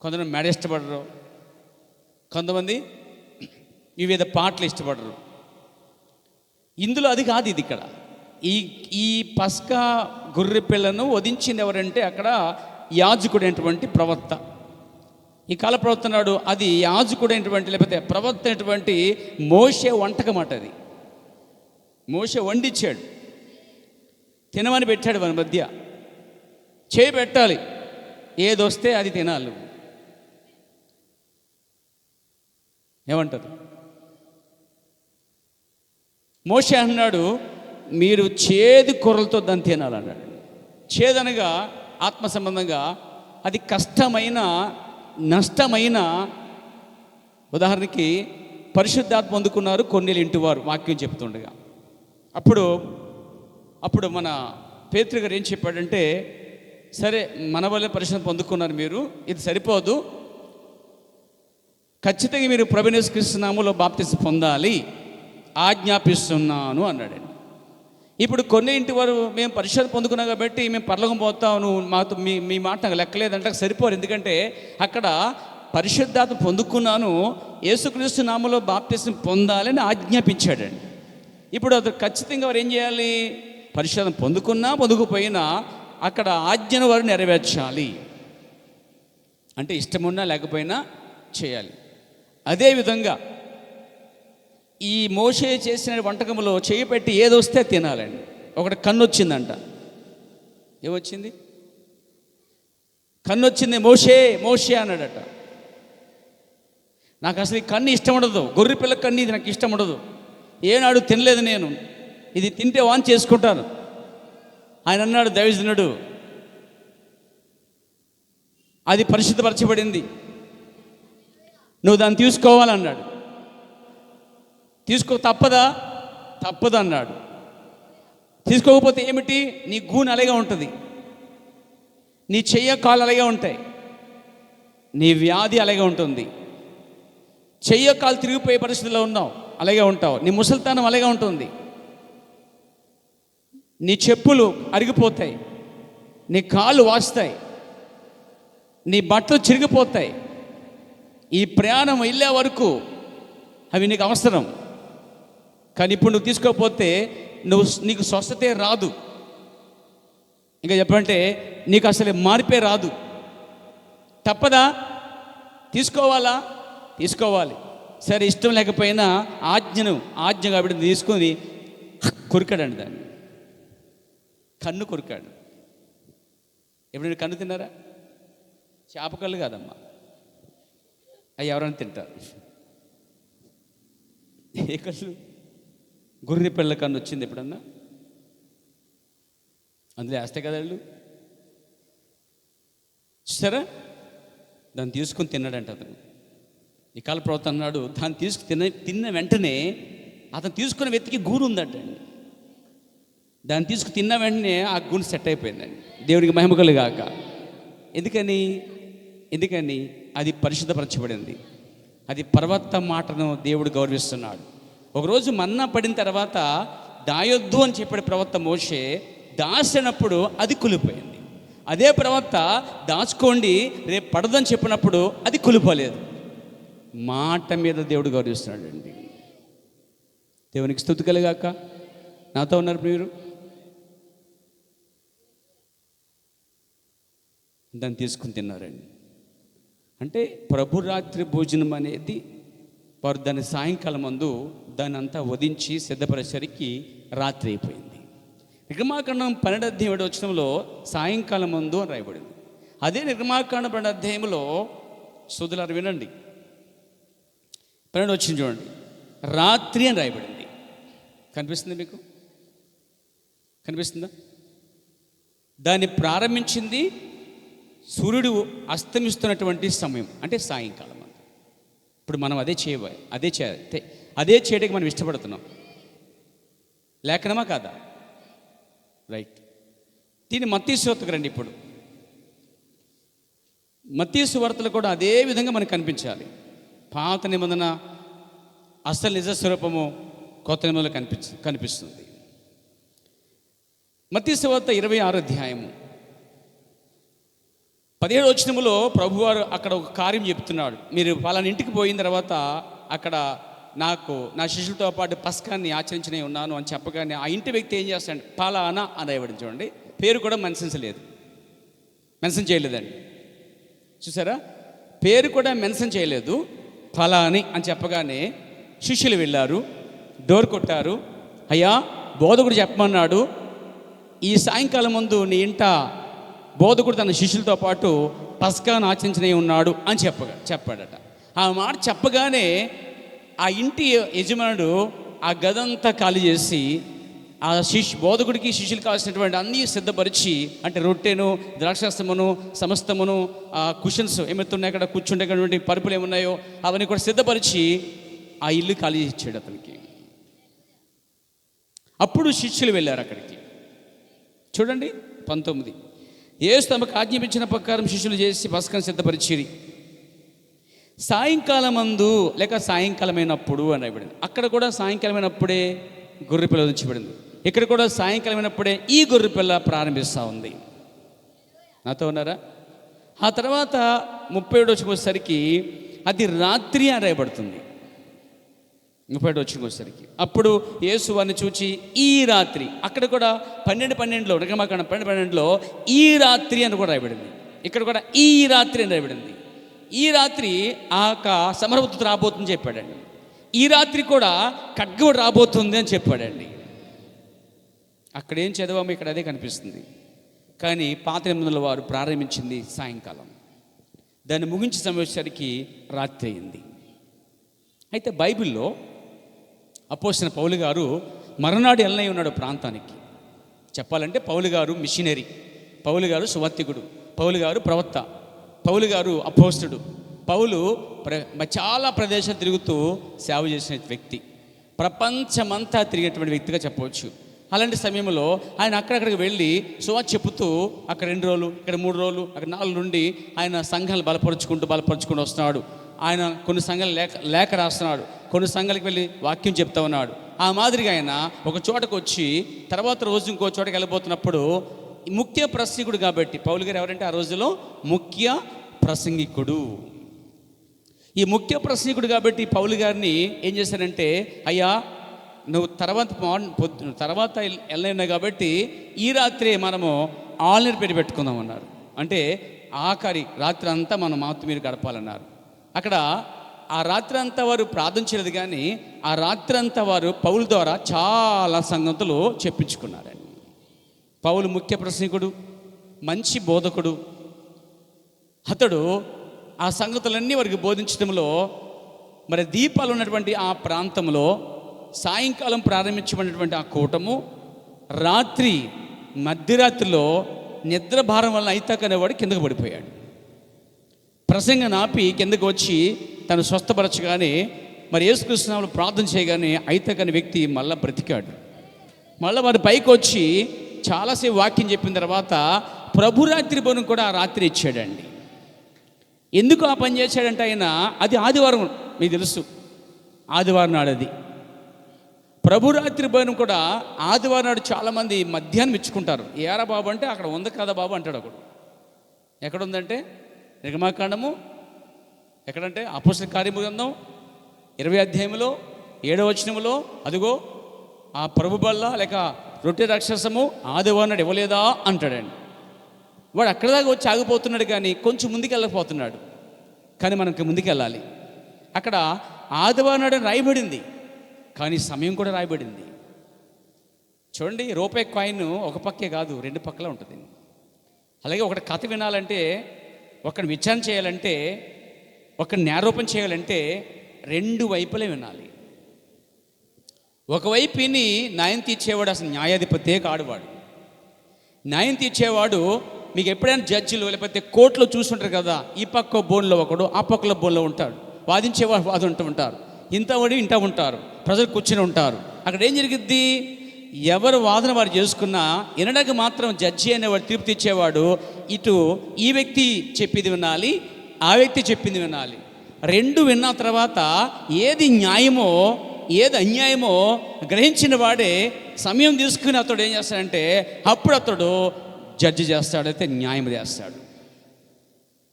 కొంతమంది మెడ ఇష్టపడరు, కొంతమంది వివిధ పాటలు ఇష్టపడరు. ఇందులో అది కాదు. ఇది ఇక్కడ ఈ పస్కా గొర్రె పిల్లను వధించింది ఎవరంటే అక్కడ యాజకుడైనటువంటి ప్రవక్త. ఈ కాల ప్రవక్త నాడు అది యాజకుడైనటువంటి లేకపోతే ప్రవక్త అయినటువంటి మోషే వంటకం అట. అది మోషే వండిచ్చాడు, తినమని పెట్టాడు. మన మధ్య చేయి పెట్టాలి, ఏదొస్తే అది తినాలి. ఏమంటారు? మోషే అన్నాడు, మీరు చేదు కూరలతో దాన్ని తినాలన్నాడు. చేదనగా ఆత్మ సంబంధంగా అది కష్టమైన, నష్టమైన. ఉదాహరణకి పరిశుద్ధాత్మ పొందుకున్నారు కొన్నేళ్ళు ఇంటివారు వాక్యం చెప్తుండగా, అప్పుడు మన పేతురు గారు ఏం చెప్పాడంటే, సరే మన వల్లే పరిశుద్ధం పొందుకున్నారు మీరు, ఇది సరిపోదు, ఖచ్చితంగా మీరు ప్రభువైన యేసుక్రీస్తు నామములో బాప్తిసం పొందాలి, ఆజ్ఞాపిస్తున్నాను అన్నాడండి. ఇప్పుడు కొన్ని ఇంటి వారు మేము పరిశుద్ధం పొందుకున్నాం కాబట్టి మేము పరలోకం పోతాం, నువ్వు మాతో మీ మాట నాకు లెక్కలేదంటే సరిపోరు. ఎందుకంటే అక్కడ పరిశుద్ధాత్మ పొందుకున్నాను, యేసుక్రీస్తు నామములో బాప్తిసం పొందాలని ఆజ్ఞాపించాడండి. ఇప్పుడు అది ఖచ్చితంగా వారు ఏం చేయాలి? పరిశుద్ధం పొందుకున్నా పొందుకుపోయినా అక్కడ ఆజ్ఞను వారు నెరవేర్చాలి. అంటే ఇష్టమున్నా లేకపోయినా చేయాలి. అదేవిధంగా ఈ మోషే చేసిన వంటకంలో చేయి పెట్టి ఏదొస్తే తినాలండి. ఒకటి కన్ను వచ్చిందంట. ఏమొచ్చింది? కన్ను వచ్చింది. మోషే అన్నాడట, నాకు అసలు ఈ కన్ను ఇష్టం ఉండదు, గొర్రె పిల్ల కన్ను ఇది నాకు ఇష్టం ఉండదు, ఏనాడు తినలేదు నేను, ఇది తింటే వాన్ చేసుకుంటాను. ఆయన అన్నాడు, దైవజనుడు, అది పరిశుద్ధపరచబడింది, నువ్వు దాన్ని తీసుకోవాలన్నాడు. తప్పదు అన్నాడు. తీసుకోకపోతే ఏమిటి? నీ గూనె అలాగే ఉంటుంది, నీ చెయ్య కాళ్ళు అలాగే ఉంటాయి, నీ వ్యాధి అలాగే ఉంటుంది, చెయ్య కాలు తిరిగిపోయే పరిస్థితిలో ఉన్నావు, అలాగే ఉంటావు, నీ ముసలితనం అలాగే ఉంటుంది, నీ చెప్పులు అరిగిపోతాయి, నీ కాళ్ళు వాస్తాయి, నీ బట్టలు చిరిగిపోతాయి, ఈ ప్రయాణం వెళ్ళే వరకు అవి నీకు అవసరం. కానీ ఇప్పుడు నువ్వు తీసుకోకపోతే నీకు స్వస్థతే రాదు. ఇంకా చెప్పంటే నీకు అసలు మార్పే రాదు. తప్పదా? తీసుకోవాలా? తీసుకోవాలి. సరే, ఇష్టం లేకపోయినా ఆజ్ఞ కాబట్టి తీసుకొని కొరికాడండి, దాన్ని కన్ను కొరికాడు. ఎప్పుడైనా కన్ను తిన్నారా? చేప కళ్ళు కాదమ్మా, అవి ఎవరైనా తింటారు. ఏ కళ్ళు? గొర్రె పిల్ల కన్ను వచ్చింది ఎప్పుడన్నా? అందులో వేస్తే కదా వాళ్ళు. చూసారా? దాన్ని తీసుకుని తిన్నాడంట అతను. ఈ కాల ప్రవక్త అన్నాడు, దాన్ని తిన్న వెంటనే అతను తీసుకుని వెతికి గూడు ఉందంటండి. దాన్ని తీసుకు తిన్న వెంటనే ఆ గూడు సెట్ అయిపోయిందండి. దేవుడికి మహిమ కలుగాక. ఎందుకని అది పరిశుద్ధపరచబడింది. అది పర్వత మాటను దేవుడు గౌరవిస్తున్నాడు. ఒకరోజు మన్నా పడిన తర్వాత దాయొద్దు అని చెప్పాడు ప్రవక్త మోషే. దాచినప్పుడు అది కులిపోయింది. అదే ప్రవక్త దాచుకోండి రేపు పడదని చెప్పినప్పుడు అది కులిపోలేదు. మాట మీద దేవుడు గౌరవిస్తున్నాడు అండి. దేవునికి స్తుతి కలుగాక. నాతో ఉన్నారు మీరు? దాన్ని తీసుకుని తిన్నారండి. అంటే ప్రభురాత్రి భోజనం అనేది వారు దాని సాయంకాలం మందు దాన్ని అంతా వధించి సిద్ధపరిచేసరికి రాత్రి అయిపోయింది. నిర్గమాకాండం 12 వచనంలో సాయంకాలం మందు అని రాయబడింది. అదే నిర్గమాకాండం 12 సోదరులారా వినండి, 12 వచ్చింది చూడండి, రాత్రి అని రాయబడింది. కనిపిస్తుంది మీకు? కనిపిస్తుందా? దాన్ని ప్రారంభించింది సూర్యుడు అస్తమిస్తున్నటువంటి సమయం, అంటే సాయంకాలం. ఇప్పుడు మనం అదే చేయడానికి మనం ఇష్టపడుతున్నాం. లేఖనమా కాదా? రైట్. దీన్ని మత్తయి సువార్తకు రండి. ఇప్పుడు మత్తయి సువార్తలో కూడా అదే విధంగా మనకు కనిపించాలి. పాత నిబంధన అసలు నిజ స్వరూపము కొత్త నిబంధనలో కనిపిస్తుంది. మత్తయి సువార్త 26వ అధ్యాయము 17వ వచనములో ప్రభువారు అక్కడ ఒక కార్యం చెప్తున్నాడు. మీరు పలానా ఇంటికి పోయిన తర్వాత అక్కడ నాకు నా శిష్యులతో పాటు పస్కాన్ని ఆచరించనే ఉన్నాను అని చెప్పగానే ఆ ఇంటి వ్యక్తి ఏం చేస్తాడు? పలానా అని రాయబడింది చూడండి. పేరు కూడా మెన్షన్ చేయలేదండి. చూసారా? పేరు కూడా మెన్షన్ చేయలేదు. ఫలాని అని చెప్పగానే శిష్యులు వెళ్ళారు, డోర్ కొట్టారు. అయ్యా, బోధకుడు చెప్పమన్నాడు, ఈ సాయంకాలం ముందు నీ ఇంట బోధకుడు తన శిష్యులతో పాటు పస్కాను ఆచరించనే ఉన్నాడు అని చెప్పాడట. ఆ మాట చెప్పగానే ఆ ఇంటి యజమానుడు ఆ గదంతా ఖాళీ చేసి ఆ బోధకుడికి శిష్యులు కావాల్సినటువంటి అన్నీ సిద్ధపరిచి, అంటే రొట్టెను, ద్రాక్షారసమును, సమస్తమును, ఆ కుషన్స్ ఏమవుతున్నాయి అక్కడ కూర్చుండేటువంటి పరుపులు ఏమున్నాయో అవన్నీ కూడా సిద్ధపరిచి ఆ ఇల్లు ఖాళీ ఇచ్చాడు అతనికి. అప్పుడు శిష్యులు వెళ్ళారు అక్కడికి. చూడండి 19. యేసు తమకు ఆజ్ఞాపించిన ప్రకారం శిష్యులు చేసి పస్కను సిద్ధపరిచిరి. సాయంకాలమందు లేక సాయంకాలమైనప్పుడు అని రాయబడింది. అక్కడ కూడా సాయంకాలమైనప్పుడే గొర్రెపిల్ల ఉంచబడింది. ఇక్కడ కూడా సాయంకాలమైనప్పుడే ఈ గొర్రెపిల్ల ప్రారంభిస్తూ ఉంది. నాతో ఉన్నారా? ఆ తర్వాత 37 వచ్చేసరికి అది రాత్రి అని రాయబడుతుంది. 37 వచ్చేసరికి అప్పుడు యేసు వారిని చూచి ఈ రాత్రి, అక్కడ కూడా 12:12 నిర్గమాకాండం 12:12 ఈ రాత్రి అని కూడా రాయబడింది. ఇక్కడ కూడా ఈ రాత్రి అని రాయబడింది. ఈ రాత్రి సమరవత్తు రాబోతుందని చెప్పాడండి. ఈ రాత్రి కూడా ఖడ్గం రాబోతుంది అని చెప్పాడండి. అక్కడేం చదవామో ఇక్కడ అదే కనిపిస్తుంది. కానీ పాత నిబంధనల వారు ప్రారంభించింది సాయంకాలం, దాన్ని ముగించి సమయేసరికి రాత్రి అయింది. అయితే బైబిల్లో అపోస్తలుడైన పౌలు గారు మరునాడు వెళ్ళనై ఉన్నాడు ప్రాంతానికి. చెప్పాలంటే పౌలు గారు మిషనరీ, పౌలు గారు సువార్తికుడు, పౌలు గారు ప్రవక్త, పౌలు గారు అపోస్తలుడు. పౌలు చాలా ప్రదేశాలు తిరుగుతూ సేవ చేసిన వ్యక్తి, ప్రపంచమంతా తిరిగేటువంటి వ్యక్తిగా చెప్పవచ్చు. అలాంటి సమయంలో ఆయన అక్కడక్కడికి వెళ్ళి సువార్త చెప్పుతూ అక్కడ 2 రోజులు, ఇక్కడ 3 రోజులు, అక్కడ 4 నుండి ఆయన సంఘాలు బలపరుచుకుంటూ వస్తున్నాడు. ఆయన కొన్ని సంఘాలు లేఖ రాస్తున్నాడు, కొన్ని సంఘాలకు వెళ్ళి వాక్యం చెప్తా ఉన్నాడు. ఆ మాదిరిగా ఆయన ఒక చోటకు వచ్చి తర్వాత రోజు ఇంకో చోటకి వెళ్ళిపోతున్నప్పుడు ముఖ్య ప్రసంగికుడు కాబట్టి, పౌలు గారు ఎవరంటే ఆ రోజులో ముఖ్య ప్రసంగికుడు. ఈ ముఖ్య ప్రసంగికుడు కాబట్టి పౌలు గారిని ఏం చేశారంటే, అయ్యా నువ్వు తర్వాత వెళ్ళినా కాబట్టి ఈ రాత్రే మనము ఆల్నర్ పేరు పెట్టుకుందాం అన్నారు. అంటే ఆఖరి రాత్రి అంతా మనం మాతో మీరు గడపాలన్నారు. అక్కడ ఆ రాత్రి అంతా వారు ప్రార్థన చేయలేదు, కానీ ఆ రాత్రి అంతా వారు పౌలు ద్వారా చాలా సంగతులు చెప్పించుకున్నారండి. పౌలు ముఖ్య ప్రసంగికుడు, మంచి బోధకుడు. అతడు ఆ సంగతులన్నీ వారికి బోధించడంలో, మరి దీపాలు ఉన్నటువంటి ఆ ప్రాంతంలో సాయంకాలం ప్రారంభించబడినటువంటి ఆ కూటము రాత్రి మధ్యరాత్రిలో నిద్ర భారం వలన ఐతాక్ అనేవాడు కిందకు పడిపోయాడు. ప్రసంగం ఆపి కిందకు వచ్చి తను స్వస్థపరచగానే, మరి యేసుక్రీస్తు నామములో ప్రార్థన చేయగానే ఐతాక్ అనే వ్యక్తి మళ్ళీ బ్రతికాడు. మళ్ళీ వారి పైకి వచ్చి చాలాసేపు వాక్యం చెప్పిన తర్వాత ప్రభురాత్రి భోజనం కూడా ఆ రాత్రి ఇచ్చాడండి. ఎందుకు ఆ పని చేశాడంటే ఆయన, అది ఆదివారం, మీకు తెలుసు ఆదివారం నాడు అది ప్రభురాత్రి భోజనం కూడా ఆదివారం నాడు చాలామంది మధ్యాహ్నం ఇచ్చుకుంటారు. ఏరా బాబు అంటే అక్కడ ఉంది కదా బాబు అంటాడు ఒకడు. ఎక్కడుందంటే నిర్గమాకాండము, ఎక్కడంటే అపోస్తలుల కార్యముల గ్రంథం 20వ అధ్యాయంలో 7వ వచనంలో అదిగో ఆ ప్రభు బల్ల లేక రొట్టె రాక్షసము ఆదివారం నాడు ఇవ్వలేదా అంటాడండి. వాడు అక్కడ దాకా వచ్చి ఆగిపోతున్నాడు, కానీ కొంచెం ముందుకు వెళ్ళకపోతున్నాడు. కానీ మనకి ముందుకు వెళ్ళాలి. అక్కడ ఆదివారం నాడు రాయబడింది, కానీ సమయం కూడా రాయబడింది. చూడండి, రూపాయి కాయిన్ ఒక పక్కే కాదు, 2 పక్కల ఉంటుంది. అలాగే ఒకటి కథ వినాలంటే, ఒకటి విచారణ చేయాలంటే, ఒకటి న్యారోపణ చేయాలంటే 2 వైపులే వినాలి. ఒకవైపు విని న్యాయం తీర్చేవాడు అసలు న్యాయాధిపతే కాడువాడు. న్యాయం తీర్చేవాడు మీకు ఎప్పుడైనా జడ్జిలు లేకపోతే కోర్టులో చూస్తుంటారు కదా, ఈ పక్క బోన్లో ఒకడు, ఆ పక్కలో బోన్లో ఉంటాడు. వాదించేవాడు వాదుంటూ ఉంటారు, ఇంట ఉంటారు, ప్రజలు కూర్చుని ఉంటారు. అక్కడ ఏం జరిగిద్ది, ఎవరు వాదన వాడు చేసుకున్నా వినడానికి మాత్రం జడ్జి అనేవాడు తీర్పు తెచ్చేవాడు. ఇటు ఈ వ్యక్తి చెప్పింది వినాలి, ఆ వ్యక్తి చెప్పింది వినాలి. 2 విన్న తర్వాత ఏది న్యాయమో ఏది అన్యాయమో గ్రహించిన వాడే సమయం తీసుకుని అతడు ఏం చేస్తాడంటే అప్పుడు అతడు జడ్జి చేస్తాడు, అయితే న్యాయం చేస్తాడు.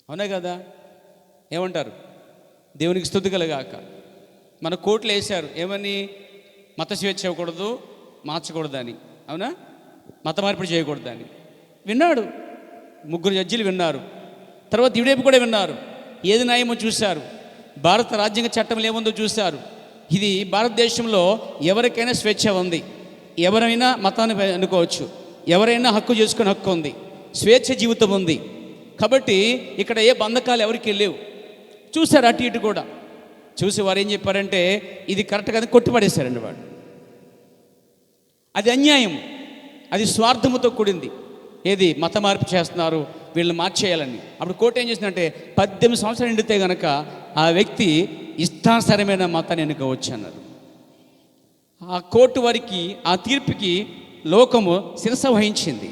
అవునా కదా? ఏమంటారు? దేవునికి స్తుతి కలుగాక. మన కోర్టులు వేశారు ఏమని, మత స్వేచ్ఛ ఇవ్వకూడదు, మార్చకూడదని. అవునా? మత మార్పిడి చేయకూడదని విన్నాడు. 3 జడ్జీలు విన్నారు. తర్వాత ఇడేపు కూడా విన్నారు. ఏది న్యాయమో చూశారు. భారత రాజ్యాంగ చట్టంలో ఏముందో చూశారు. ఇది భారతదేశంలో ఎవరికైనా స్వేచ్ఛ ఉంది, ఎవరైనా మతాన్ని అనుకోవచ్చు, ఎవరైనా హక్కు చేసుకునే హక్కు ఉంది, స్వేచ్ఛ జీవితం ఉంది. కాబట్టి ఇక్కడ ఏ బంధకాలు ఎవరికి లేవు. చూశారు అటు ఇటు కూడా. చూసి వారు ఏం చెప్పారంటే ఇది కరెక్ట్ కదా, కొట్టిపడేశారండి వాడు. అది అన్యాయం, అది స్వార్థముతో కూడింది. ఏది మత మార్పు చేస్తున్నారు, వీళ్ళని మార్చేయాలని. అప్పుడు కోర్టు ఏం చేసిందంటే 18 సంవత్సరాలు నిండితే గనక ఆ వ్యక్తి ఇష్టానుసారమైన మతాన్ని ఎన్నుకోవచ్చు అన్నారు. ఆ కోర్టు వారికి, ఆ తీర్పుకి లోకము శిరస వహించింది,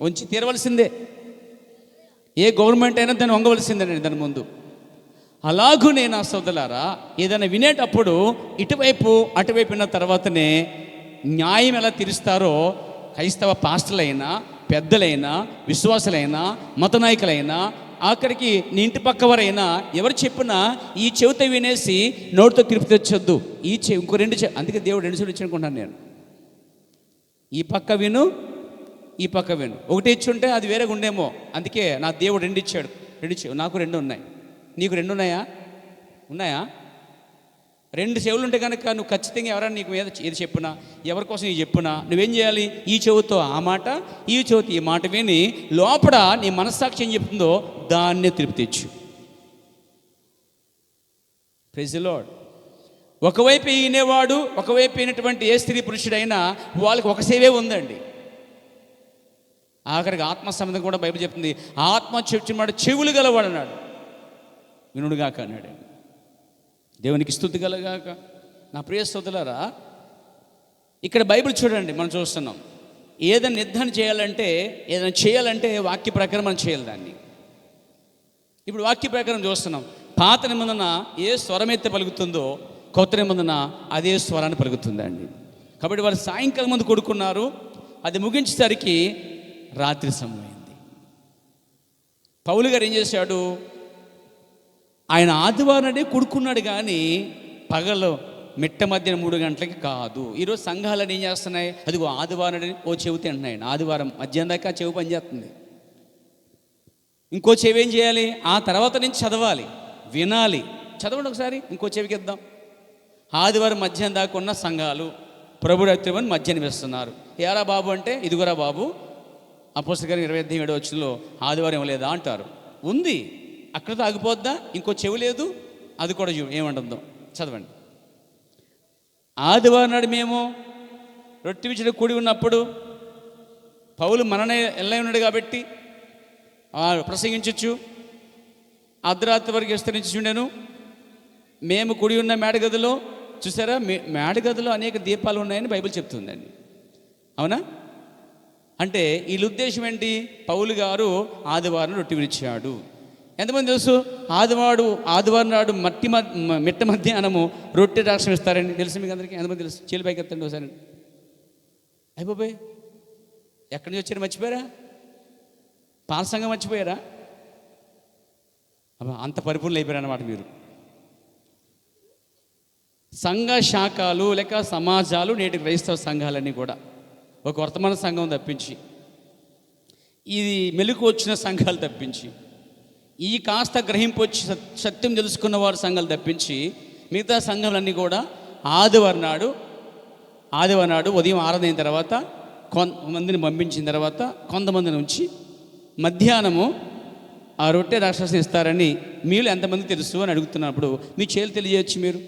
ఉంచి తీరవలసిందే. ఏ గవర్నమెంట్ అయినా దాన్ని వంగవలసిందేనండి దాని ముందు. అలాగునే నా సోదరులారా, ఏదైనా వినేటప్పుడు ఇటువైపు అటువైపు విన్న తర్వాతనే న్యాయం ఎలా తీరుస్తారో క్రైస్తవ పాస్టర్లైనా, పెద్దలైనా, విశ్వాసులైనా, మత నాయకులైనా, ఆఖరికి నీ ఇంటి పక్కవారైనా ఎవరు చెప్పినా ఈ చెవితో వినేసి నోటితో తీర్పు తెచ్చొద్దు. ఈ చెవి ఇంకో అందుకే దేవుడు 2 చెవులు ఇచ్చానుకుంటాను నేను. ఈ పక్క విను, ఈ పక్క విను. ఒకటి ఇచ్చుంటే అది వేరేగా ఉండేమో. అందుకే నా దేవుడు 2 ఇచ్చాడు. 2 చెవులు, నాకు 2 ఉన్నాయి. నీకు 2 ఉన్నాయా? ఉన్నాయా? 2 చెవులు ఉంటే కనుక నువ్వు ఖచ్చితంగా ఎవరైనా నీకు మీద ఏది చెప్పినా, ఎవరి కోసం నీకు చెప్పినా నువ్వేం చేయాలి? ఈ చెవుతో ఆ మాట, ఈ చెవితో ఈ మాట విని లోపల నీ మనస్సాక్షి ఏం చెప్తుందో దాన్నే తిరుపతి తెచ్చు. Praise the lord. ఒకవైపు వినేవాడు, ఒకవైపు అయినటువంటి ఏ స్త్రీ పురుషుడైనా వాళ్ళకి ఒక సేవే ఉందండి. ఆఖరికి ఆత్మ సంబంధం కూడా బైబిల్ చెప్తుంది, ఆత్మ చెప్పినవాడు చెవులు గలవాడు అన్నాడు, వినుడుగాక అన్నాడు. దేవునికి స్తుతి కలగాక. నా ప్రియ స్తుతులారా, ఇక్కడ బైబిల్ చూడండి, మనం చూస్తున్నాం. ఏదైనా నిర్ధారణ చేయాలంటే, ఏదైనా చేయాలంటే వాక్య ప్రకారం మనం చేయాలి దాన్ని. ఇప్పుడు వాక్య ప్రకారం చూస్తున్నాం. పాత నిబంధన ఏ స్వరమైతే పలుకుతుందో కొత్త నిబంధన అదే స్వరాన్ని పలుకుతుందండి. కాబట్టి వారు సాయంకాలం ముందు కొడుకున్నారు, అది ముగించేసరికి రాత్రి సమయమైంది. పౌలు గారు ఏం చేశాడు? ఆయన ఆదివారం నాడే కొడుకున్నాడు, కానీ పగలు మిట్ట మధ్యాహ్నం 3 గంటలకి కాదు. ఈరోజు సంఘాలను ఏం చేస్తున్నాయి? అదిగో ఆదివారం నాడే ఓ చెవి తింటున్నాయి, ఆదివారం మధ్యాహ్నం దాకా చెవి పనిచేస్తుంది. ఇంకో చెవి ఏం చేయాలి? ఆ తర్వాత నుంచి చదవాలి, వినాలి. చదవండి ఒకసారి, ఇంకో చెవికి ఇద్దాం. ఆదివారం మధ్యాహ్నం దాకా ఉన్న సంఘాలు ప్రభుడు అత్యమని మధ్యాహ్నం వేస్తున్నారు. ఏరా బాబు అంటే, ఇదిగోరా బాబు, అపోస్తలుల 20:7 ఆదివారం ఇవ్వలేదా అంటారు. ఉంది, అక్కడతో ఆగిపోద్దా? ఇంకో చెవి లేదు, అది కూడా ఏమంటుందో చదవండి. ఆదివారం నాడు మేము రొట్టె విడిచిన కూడి ఉన్నప్పుడు పౌలు మననే ఎల్లై ఉన్నాడు కాబట్టి ప్రసంగించవచ్చు. అర్ధరాత్రి వరకు విస్తరించుండెను. మేము కుడి ఉన్న మేడగదిలో, చూసారా, మేడగదిలో అనేక దీపాలు ఉన్నాయని బైబిల్ చెప్తుందండి. అవునా? అంటే వీళ్ళ ఉద్దేశం ఏంటి? పౌలు గారు ఆదివారం రొట్టె విడిచాడు. ఎంతమంది తెలుసు? ఆదివారం నాడు మిట్ట మధ్యాహ్నము రొట్టె రాష్ట్రం ఇస్తారండి. తెలుసు మీకు అందరికీ? ఎంతమంది తెలుసు? చేలు పైకి ఎత్తండి ఒకసారి. అయిపోయి ఎక్కడి నుంచి వచ్చారు? మర్చిపోయారా? పాలసంగా మర్చిపోయారా? అంత పరిపూర్ణలు అయిపోయారు అన్నమాట మీరు. సంఘ శాఖలు లేక సమాజాలు నేటి క్రైస్తవ సంఘాలన్నీ కూడా ఒక వర్తమాన సంఘం తప్పించి, ఇది మెలుకు వచ్చిన సంఘాలు తప్పించి, ఈ కాస్త గ్రహింపు వచ్చి సత్యం తెలుసుకున్న వారు సంఘాలు తప్పించి, మిగతా సంఘాలన్నీ కూడా ఆదివారం నాడు ఉదయం ఆరాధన తర్వాత కొంతమందిని పంపించిన తర్వాత కొంతమందిని ఉంచి మధ్యాహ్నము ఆ రొట్టె రాక్షసులు ఇస్తారని మీరు ఎంతమంది తెలుసు అని అడుగుతున్నప్పుడు మీ చేలు తెలియజేయచ్చు. మీరు,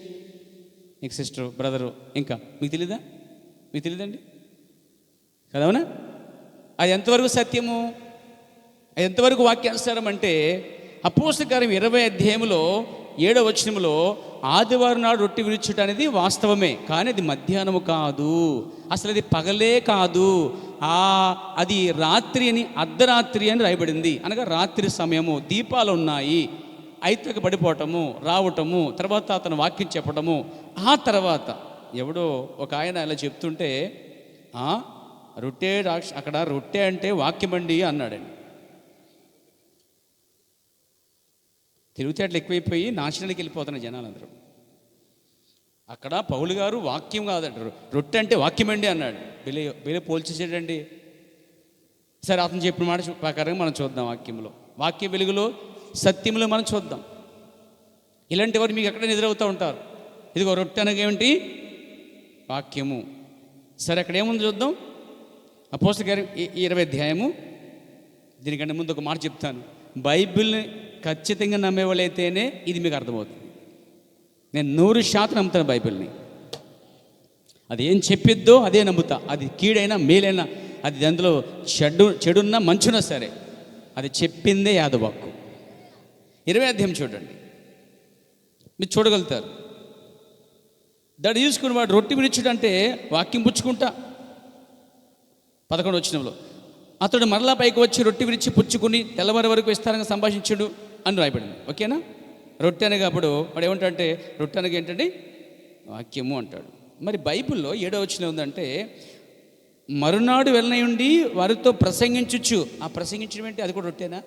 మీకు సిస్టరు, బ్రదరు, ఇంకా మీకు తెలీదా? మీకు తెలియదండి కదవునా? అది ఎంతవరకు సత్యము, అది ఎంతవరకు వాక్యానుసారం అంటే, అపోస్తలుల కార్యం 20:7 ఆదివారం నాడు రొట్టె విరుచుట అనేది వాస్తవమే, కానీ అది మధ్యాహ్నము కాదు, అసలు అది పగలే కాదు, అది రాత్రి అని, అర్ధరాత్రి అని రాయబడింది. అనగా రాత్రి సమయము, దీపాలు ఉన్నాయి, ఐతకు పడిపోవటము, రావటము, తర్వాత అతను వాక్యం చెప్పటము. ఆ తర్వాత ఎవడో ఒక ఆయన ఇలా చెప్తుంటే, రొట్టె అక్కడ రొట్టె అంటే వాక్యమండి అన్నాడండి. తెలివితేటలు ఎక్కువైపోయి నాశనానికి వెళ్ళిపోతున్న జనాలందరూ. అక్కడ పౌలు గారు వాక్యం కాదంటారు, రొట్టె అంటే వాక్యమండి అన్నాడు. బెలే పోల్చేసాడండి. సరే, అతను చెప్పిన మాట ప్రకారంగా మనం చూద్దాం. వాక్య వెలుగులో సత్యంలో మనం చూద్దాం. ఇలాంటి వారు మీకు ఎక్కడ ఎదురవుతూ ఉంటారు. ఇదిగో రొట్టె అనగా ఏమిటి? వాక్యము. సరే, అక్కడ ఏముంది చూద్దాం. అపోస్తలుల కార్యం 20 దీనికంటే ముందు ఒక మాట చెప్తాను. బైబిల్ని ఖచ్చితంగా నమ్మేవాళ్ళైతేనే ఇది మీకు అర్థమవుతుంది. నేను 100% నమ్ముతాను బైబిల్ని. అది ఏం చెప్పిద్దో అదే నమ్ముతా. అది కీడైనా మేలైనా, అది అందులో చెడున్నా మంచున్నా సరే, అది చెప్పిందే యాదవాక్కు. 20 అధ్యాయం చూడండి, మీరు చూడగలుగుతారు. దాన్ని తీసుకుని వాడు రొట్టె విరిచుడు అంటే వాక్యం పుచ్చుకుంటా. 11 వచనంలో అతడు మరలా పైకి వచ్చి రొట్టె విరిచి పుచ్చుకుని తెల్లవారి వరకు విస్తారంగా సంభాషించుడు అని రాయబడింది. ఓకేనా? రొట్టె అనగా అప్పుడు వాడు ఏమంటాడంటే, రొట్టె అనగా ఏంటంటే వాక్యము అంటాడు. మరి బైబిల్లో 7వ వచనం ఉందంటే, మరునాడు వెళ్ళనయుండి వారితో ప్రసంగించుచు. ఆ ప్రసంగించడం ఏంటి? అది కూడా రొట్టెనా?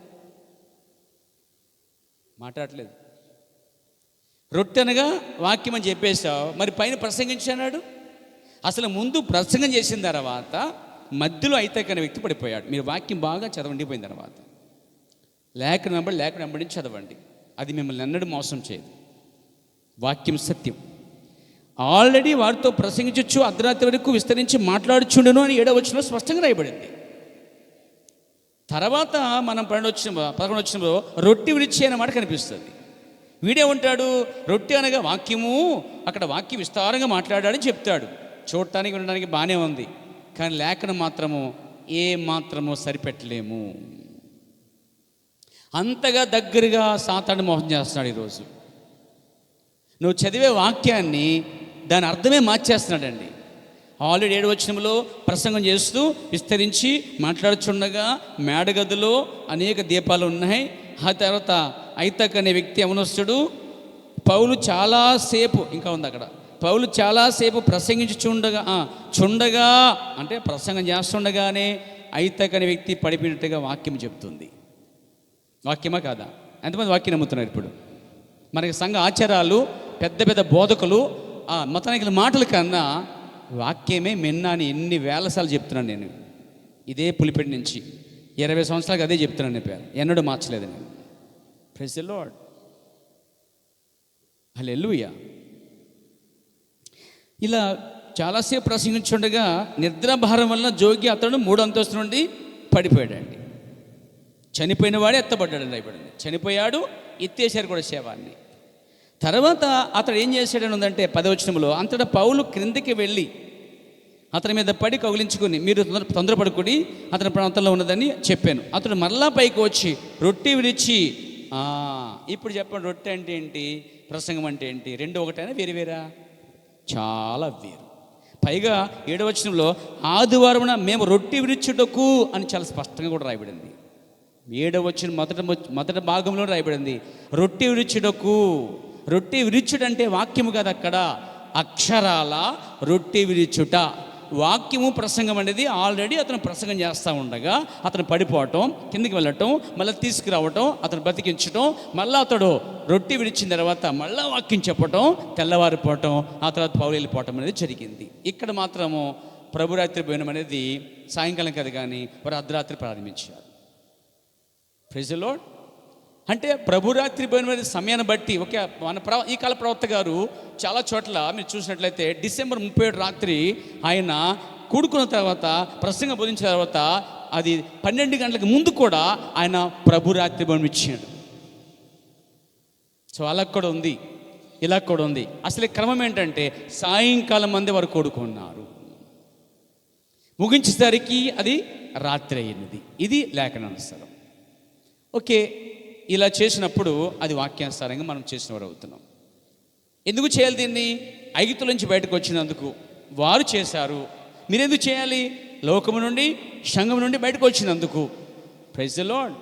మాట్లాడలేదు. రొట్టె అనగా వాక్యం అని చెప్పేశావు, మరి పైన ప్రసంగించన్నాడు. అసలు ముందు ప్రసంగం చేసిన తర్వాత మధ్యలో అయితేకనే వ్యక్తి పడిపోయాడు. మీరు వాక్యం బాగా చదవండిపోయిన తర్వాత లేఖను వెంబడి చదవండి. అది మిమ్మల్ని ఎన్నడూ మోసం చేయదు. వాక్యం సత్యం. ఆల్రెడీ వారితో ప్రసంగించచ్చు, అర్ధరాత్రి వరకు విస్తరించి మాట్లాడుచుండును అని 7వ వచనంలో స్పష్టంగా రాయబడింది. తర్వాత మనం 11 వచనంలో రొట్టె విరిచి అనే మాట కనిపిస్తుంది. వీడే ఉంటాడు రొట్టె అనగా వాక్యము, అక్కడ వాక్యం విస్తారంగా మాట్లాడాడని చెప్తాడు. చూడటానికి వినడానికి బాగానే ఉంది, కానీ లేఖనం మాత్రము ఏ మాత్రము సరిపెట్టలేము. అంతగా దగ్గరగా సాతాను మోసం చేస్తున్నాడు. ఈరోజు నువ్వు చదివే వాక్యాన్ని దాని అర్థమే మార్చేస్తున్నాడండి. ఆల్రెడీ 7వ వచనంలో ప్రసంగం చేస్తూ విస్తరించి మాట్లాడుచుండగా మేడగదిలో అనేక దీపాలు ఉన్నాయి. ఆ తర్వాత ఐతక్ అనే వ్యక్తి యవనస్తుడు పౌలు చాలాసేపు, ఇంకా ఉంది అక్కడ, పౌలు చాలాసేపు చుండగా అంటే ప్రసంగం చేస్తుండగానే ఐతక్ అనే వ్యక్తి పడిపోయినట్టుగా వాక్యం చెప్తుంది. వాక్యమా కాదా? ఎంతమంది వాక్యం నమ్ముతున్నారు? ఇప్పుడు మనకి సంఘ ఆచారాలు, పెద్ద పెద్ద బోధకులు మతానికి మాటల కన్నా వాక్యమే మిన్న అని ఎన్ని వేల సార్లు చెప్తున్నాను నేను. ఇదే పులిపెట్టి నుంచి 20 సంవత్సరాలకు అదే చెప్తున్నాను. నేను పేరు ఎన్నడూ మార్చలేదు నేను. ప్రైజ్ ది లార్డ్, హల్లెలూయా. ఇలా చాలాసేపు ప్రసంగించుండగా నిద్రాభారం వలన జోగి అతడు 3వ అంతస్తు నుండి పడిపోయాడండి. చనిపోయిన వాడే ఎత్తబడ్డాడని రాయబడింది. చనిపోయాడు, ఎత్తేసారు కూడా శవాన్ని. తర్వాత అతడు ఏం చేశాడని ఉందంటే 10వ వచనంలో, అంతటా పౌలు క్రిందికి వెళ్ళి అతని మీద పడి కౌగిలించుకుని, మీరు తొందరపడుకుని అతని ప్రాంతంలో ఉన్నదని చెప్పాను. అతడు మరలా పైకి వచ్చి రొట్టె విరిచి, ఇప్పుడు చెప్పండి, రొట్టె అంటే ఏంటి, ప్రసంగం అంటే ఏంటి? రెండు ఒకటైనా వేరువేరా? చాలా వేరు. పైగా 7వ వచనంలో ఆదివారమున మేము రొట్టె విరిచుటకు అని చాలా స్పష్టంగా కూడా రాయబడింది. 7వ వచనం మొదటి భాగంలో రాయబడింది రొట్టె విరిచుటకు. రొట్టె విరిచుడంటే వాక్యము కదా, అక్కడ అక్షరాల రొట్టె విరిచుట. వాక్యము ప్రసంగం అనేది ఆల్రెడీ అతను ప్రసంగం చేస్తూ ఉండగా అతను పడిపోవటం, కిందికి వెళ్ళటం, మళ్ళీ తీసుకురావటం, అతను బ్రతికించటం, మళ్ళీ అతడు రొట్టె విరిచిన తర్వాత మళ్ళీ వాక్యం చెప్పటం, తెల్లవారిపోవటం, ఆ తర్వాత పౌలు వెళ్ళిపోవటం అనేది జరిగింది. ఇక్కడ మాత్రము ప్రభురాత్రి భోజనం అనేది సాయంకాలం కదా, కానీ వారు అర్ధరాత్రి ప్రారంభించారు. Praise the lord. అంటే ప్రభురాత్రి భోజనం సమయాన్ని బట్టి ఈ కాల ప్రవక్త గారు చాలా చోట్ల మీరు చూసినట్లయితే డిసెంబర్ 37 రాత్రి ఆయన కూడుకున్న తర్వాత ప్రసంగం బోధించిన తర్వాత అది 12 గంటలకు ముందు కూడా ఆయన ప్రభురాత్రి భోజనం ఇచ్చాడు. సో అలా కూడా ఉంది, ఇలా కూడా ఉంది. అసలు క్రమం ఏంటంటే సాయంకాలం మంది వారు కూడుకున్నారు, ముగించేసరికి అది రాత్రి అయ్యింది. ఇది లేఖనానుసారం. ఓకే, ఇలా చేసినప్పుడు అది వాక్యానుసారంగా మనం చేసిన వారు అవుతున్నాం. ఎందుకు చేయాలి దీన్ని? ఐగుప్తు నుంచి బయటకు వచ్చినందుకు వారు చేశారు, మీరెందుకు చేయాలి? లోకము నుండి, సంఘం నుండి బయటకు వచ్చినందుకు. Praise the lord.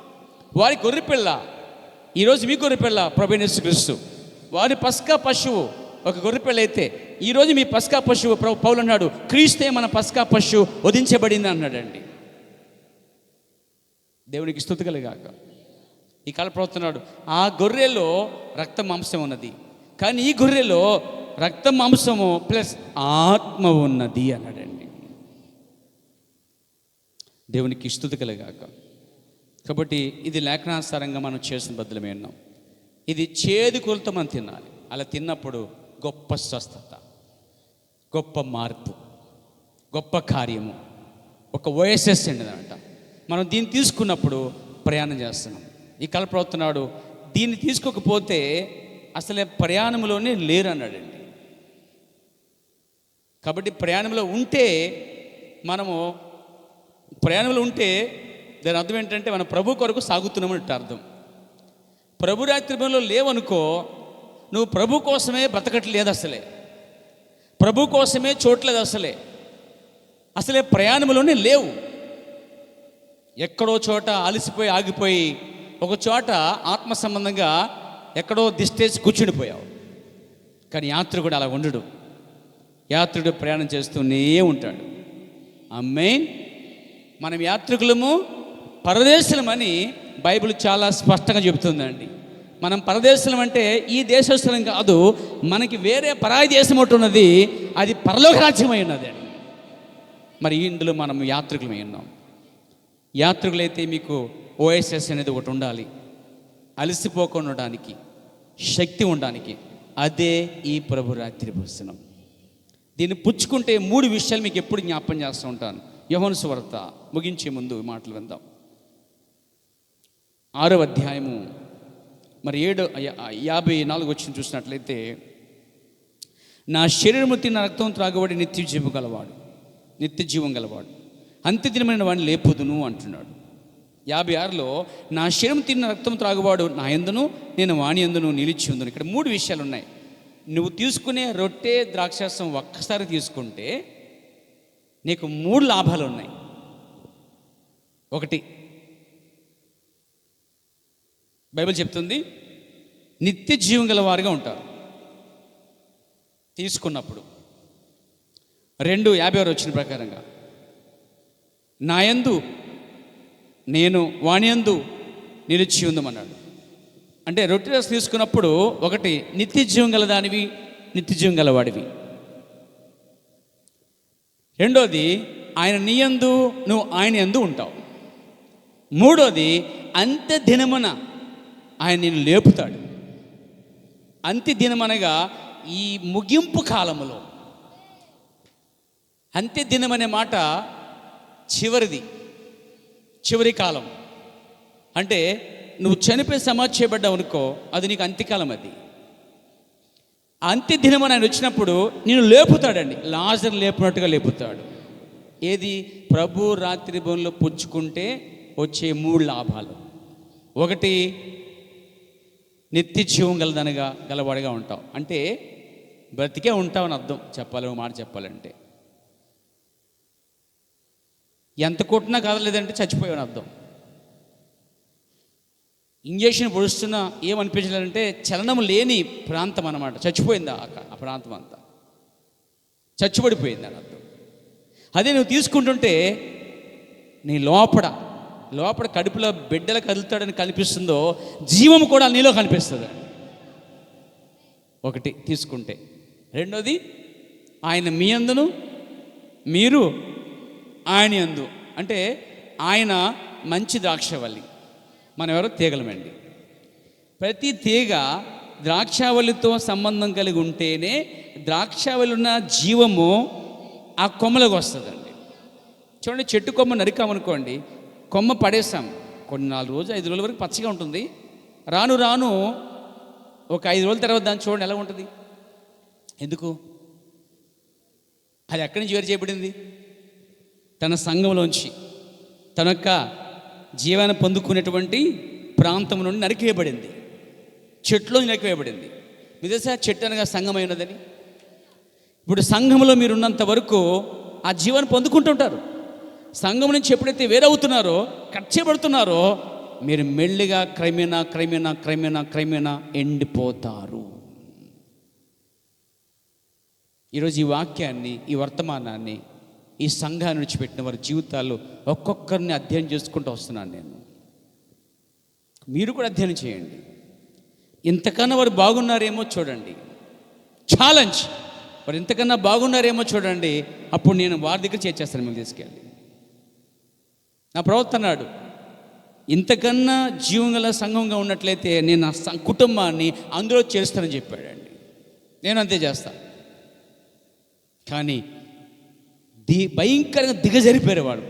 వారి గొర్రెపిల్ల, ఈరోజు మీ గొర్రెపిల్ల ప్రభువైన యేసుక్రీస్తు. వారి పస్కా పశువు ఒక గొర్రెపిల్ల అయితే ఈరోజు మీ పస్కా పశువు పౌలు అన్నాడు, క్రీస్తే మన పస్కా పశువు వధించబడింది అన్నాడండి. దేవునికి స్తుతి కలుగాక. ఈ కాల ప్రవర్తనాడు ఆ గొర్రెలో రక్త మాంసం ఉన్నది, కానీ ఈ గొర్రెలో రక్త మాంసము ప్లస్ ఆత్మ ఉన్నది అన్నాడండి. దేవునికి స్తుతి కలుగాక. కాబట్టి ఇది లేఖనానుసారంగా మనం చేసిన బదులమే ఉన్నాం. ఇది చేదు కూరలతో మనం తినాలి. అలా తిన్నప్పుడు గొప్ప స్వస్థత, గొప్ప మార్పు, గొప్ప కార్యము, ఒక ఓఎస్ఎస్ అంట. మనం దీన్ని తీసుకున్నప్పుడు ప్రయాణం చేస్తున్నాం. ఈ కాల ప్రవర్తనాడు దీన్ని తీసుకోకపోతే అసలే ప్రయాణంలోనే లేరు అన్నాడండి. కాబట్టి ప్రయాణంలో ఉంటే దాని అర్థం ఏంటంటే మనం ప్రభు కొరకు సాగుతున్నామని అర్థం. ప్రభు రాత్రిలో లేవనుకో, నువ్వు ప్రభు కోసమే బ్రతకట్లేదు, ప్రభు కోసమే చూడలేదు, అసలే ప్రయాణంలోనే లేవు. ఎక్కడో చోట అలసిపోయి ఆగిపోయి, ఒక చోట ఆత్మ సంబంధంగా ఎక్కడో దిష్టేసి కూర్చుండిపోయావు. కానీ యాత్రికుడు అలా ఉండడు. యాత్రికుడు ప్రయాణం చేస్తూనే ఉంటాడు. ఆమేన్. మనం యాత్రికులము, పరదేశులమని బైబిల్ చాలా స్పష్టంగా చెబుతుందండి. మనం పరదేశులం అంటే ఈ దేశస్థలం కాదు, మనకి వేరే పరాయి దేశం ఒకటి ఉన్నది, అది పరలోక రాజ్యమై ఉన్నది. మరి ఇందులో మనం యాత్రికులమై ఉన్నాం. యాత్రికులైతే మీకు ఓఎస్ఎస్ అనేది ఒకటి ఉండాలి, అలసిపోకుండా ఉండడానికి, శక్తి ఉండడానికి. అదే ఈ ప్రభు రాత్రి భోజనం. దీన్ని పుచ్చుకుంటే 3 విషయాలు మీకు ఎప్పుడు జ్ఞాపం చేస్తూ ఉంటాను. యోహాను సువార్త ముగించే ముందు మాటలు విందాం. 6వ అధ్యాయము మరి 54 వచ్చిన చూసినట్లయితే, నా శరీరము తిన్న రక్తం త్రాగబడి నిత్య జీవం గలవాడు అంత్యదినమైన వాడిని లేపుదును అంటున్నాడు. 56లో, నా శరీరం తిన్న రక్తం త్రాగువాడు నా యందును, నేను వాని యందును నిలిచి ఉందును. ఇక్కడ 3 విషయాలు ఉన్నాయి. నువ్వు తీసుకునే రొట్టె ద్రాక్షారసం ఒక్కసారి తీసుకుంటే నీకు 3 లాభాలు ఉన్నాయి. 1, బైబిల్ చెప్తుంది నిత్య జీవం గల వారుగా ఉంటారు తీసుకున్నప్పుడు. 2, 56 వచ్చిన ప్రకారంగా, నా యందు నేను వాని యందు నిలిచి ఉందమన్నాడు. అంటే రొట్టె రసం తీసుకున్నప్పుడు 1 నిత్య జీవం గలదానివి, నిత్య జీవం గలవాడివి. 2ది ఆయన నీ యందు, నువ్వు ఆయన యందు ఉంటావు. 3ది అంత్య దినమున ఆయన నిన్ను లేపుతాడు. అంత్య దినమనగా ఈ ముగింపు కాలములో. అంత్య దినం అనే మాట చివరి కాలం. అంటే నువ్వు చనిపోయి సమాధి చేయబడ్డావు అనుకో, అది నీకు అంత్యకాలం. అది అంత్య దినం అని ఆయన వచ్చినప్పుడు నేను లేపుతాడండి. లాజర్ లేపునట్టుగా లేపుతాడు. ఏది? ప్రభు రాత్రి భవనంలో పుచ్చుకుంటే వచ్చే 3 లాభాలు. 1, నిత్య జీవం గలవాడిగా ఉంటావు. అంటే బ్రతికే ఉంటావని అర్థం. మాట చెప్పాలంటే ఎంత కొట్టినా కదలేదంటే చచ్చిపోయావని అర్థం. ఇంజక్షన్ పొడుస్తున్నా ఏమనిపించలేదంటే చలనం లేని ప్రాంతం అన్నమాట. చచ్చిపోయిందా ఆ ప్రాంతం అంతా, చచ్చిపడిపోయింది అని అర్థం. అదే నువ్వు తీసుకుంటుంటే నీ లోపల కడుపులో బిడ్డలు కదులుతాడని కనిపిస్తుందో, జీవం కూడా నీలో కనిపిస్తుంది. 1 తీసుకుంటే. 2ది ఆయన మీ యందును, మీరు ఆయన యందు. అంటే ఆయన మంచి ద్రాక్షవల్లి, మనం ఎవరో తీగలమండి. ప్రతి తీగ ద్రాక్షావళితో సంబంధం కలిగి ఉంటేనే ద్రాక్షావళి ఉన్న జీవము ఆ కొమ్మలకు వస్తుందండి. చూడండి, చెట్టు కొమ్మ నరికామనుకోండి, కొమ్మ పడేస్తాం, కొన్ని 4 రోజులు 5 రోజుల వరకు పచ్చగా ఉంటుంది. రాను ఒక 5 రోజుల తర్వాత దాన్ని చూడండి ఎలా ఉంటుంది. ఎందుకు? అది ఎక్కడి నుంచి వేరు చేయబడింది? తన సంఘంలోంచి, తన యొక్క జీవాన్ని పొందుకునేటువంటి ప్రాంతం నుండి నరికేయబడింది, చెట్టులో నరికేయబడింది. మీ తెలుసా చెట్టు అనగా సంఘమై ఉన్నదని? ఇప్పుడు సంఘంలో మీరు ఉన్నంత వరకు ఆ జీవాన్ని పొందుకుంటుంటారు. సంఘం నుంచి ఎప్పుడైతే వేరవుతున్నారో, కట్ చేయబడుతున్నారో, మీరు మెల్లిగా క్రమేణా ఎండిపోతారు. ఈరోజు ఈ వాక్యాన్ని, ఈ వర్తమానాన్ని ఈ సంఘాన్ని విడిచిపెట్టిన వారి జీవితాల్లో ఒక్కొక్కరిని అధ్యయనం చేసుకుంటూ వస్తున్నాను నేను. మీరు కూడా అధ్యయనం చేయండి. ఇంతకన్నా వారు బాగున్నారేమో చూడండి, ఛాలెంజ్. వారు ఇంతకన్నా బాగున్నారేమో చూడండి, అప్పుడు నేను వారి దగ్గర చేర్చేస్తాను, మిమ్మల్ని తీసుకెళ్ళి. నా ప్రవక్త అన్నాడు, ఇంతకన్నా జీవం గల సంఘంగా ఉన్నట్లయితే నేను నా కుటుంబాన్ని అందులో చేరుస్తానని చెప్పాడండి. నేను అంతే చేస్తాను. కానీ భయంకరంగా దిగజరిపోయేవాడు.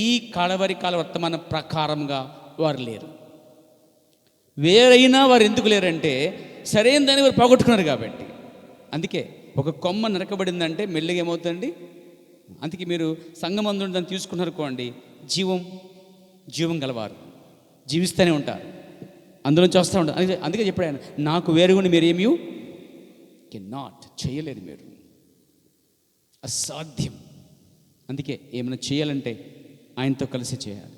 ఈ కాల వర్తమాన ప్రకారంగా వారు లేరు. వేరైనా వారు ఎందుకు లేరంటే సరైన దాన్ని వారు పోగొట్టుకున్నారు కాబట్టి. అందుకే ఒక కొమ్మ నరకబడిందంటే మెల్లిగా ఏమవుతుందండి? అందుకే మీరు సంఘమందు దాన్ని తీసుకున్నారనుకోండి, జీవం గలవారు జీవిస్తూనే ఉంటారు, అందులోంచి వస్తూ ఉంటారు. అందుకే చెప్పాడు ఆయన, నాకు వేరుగుని మీరు ఏమీ కెనాట్ చేయలేరు, మీరు అసాధ్యం. అందుకే ఏమైనా చేయాలంటే ఆయనతో కలిసి చేయాలి.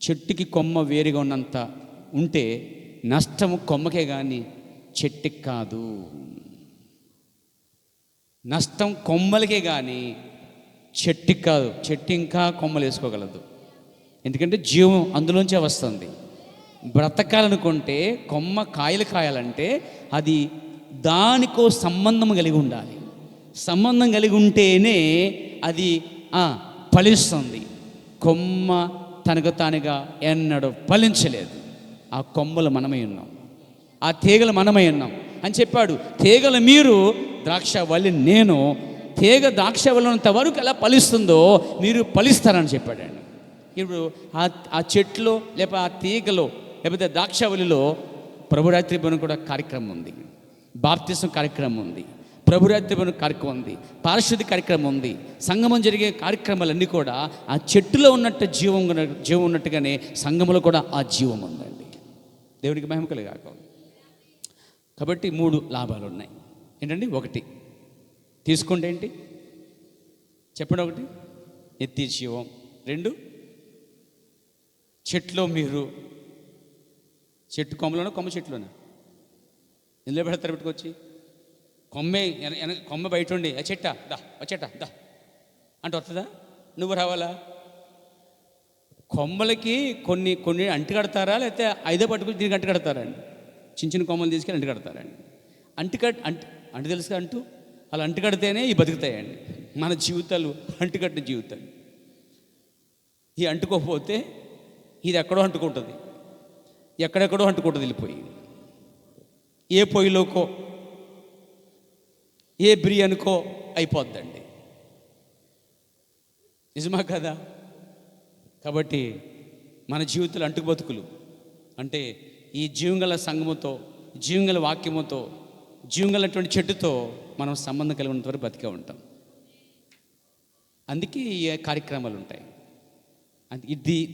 చెట్టుకి కొమ్మ వేరుగా ఉన్నంత ఉంటే నష్టము కొమ్మకే కానీ చెట్టుకి కాదు. నష్టం కొమ్మలకే కానీ చెట్టుకి కాదు. చెట్టు ఇంకా కొమ్మలు వేసుకోగలదు, ఎందుకంటే జీవం అందులోంచే వస్తుంది. బ్రతకాలనుకుంటే కొమ్మ కాయలు కాయాలంటే అది దానికో సంబంధం కలిగి ఉండాలి. సంబంధం కలిగి ఉంటేనే అది ఫలిస్తుంది. కొమ్మ తనకు తానుగా ఎన్నడూ ఫలించలేదు. ఆ కొమ్మలు మనమై ఉన్నాం, ఆ తీగలు మనమై ఉన్నాం అని చెప్పాడు. తీగలు మీరు, ద్రాక్షవల్లి నేను. తీగ ద్రాక్షవల్లి ఉన్నంత వరకు ఎలా ఫలిస్తుందో మీరు ఫలిస్తారని చెప్పాడండి. ఇప్పుడు ఆ చెట్లో లేకపోతే ఆ తీగలో లేకపోతే ద్రాక్షవల్లిలో ప్రభురాత్రి బను కూడా కార్యక్రమం ఉంది, బాప్తిసం కార్యక్రమం ఉంది, ప్రభురాత్రి బను కార్యక్రమం ఉంది, పారిశుద్ధి కార్యక్రమం ఉంది. సంగమం జరిగే కార్యక్రమాలన్నీ కూడా ఆ చెట్టులో ఉన్నట్టు జీవం ఉన్నట్టుగానే సంఘంలో కూడా ఆ జీవం ఉందండి. దేవునికి మహిమ కలుగాక. కాబట్టి 3 లాభాలు ఉన్నాయి. ఏంటండి? 1 తీసుకుంటే ఏంటి చెప్పండి? 1 నిత్య జీవం. 2 చెట్లో మీరు, చెట్టు కొమ్మలోనో కొమ్మ చెట్లోనా ఎందులో పెడతారు? పెట్టుకొచ్చి కొమ్మ బయట ఉండి ఆ చెట్టా దా అంటే వస్తుందా? నువ్వు రావాలా? కొమ్మలకి కొన్ని అంటు కడతారా, లేకపోతే ఐదో పట్టుకుని దీనికి అంటు కడతారండి? చిన్న కొమ్మలు తీసుకెళ్ళి అంటు కడతారండి. అంటు తెలుసుగా అంటూ అలా అంటు కడితేనే ఇవి బతుకుతాయండి. మన జీవితాలు అంటుకట్టిన జీవితాలు. ఈ అంటుకోకపోతే ఇది ఎక్కడో అంటుకుంటుంది, ఎక్కడెక్కడో అంటుకుంటుంది వెళ్ళిపోయి. ఏ పొయ్యిలోకో ఏ బిర్యానీకో అయిపోద్దండి. నిజమా కదా? కాబట్టి మన జీవితాలు అంటుకు బతుకులు అంటే ఈ జీవంగల సంఘముతో, జీవంగల వాక్యముతో, జీవంగలటువంటి చెట్టుతో మనం సంబంధం కలిగి ఉన్నంత వరకు బతికే ఉంటాం. అందుకే ఈ కార్యక్రమాలు ఉంటాయి.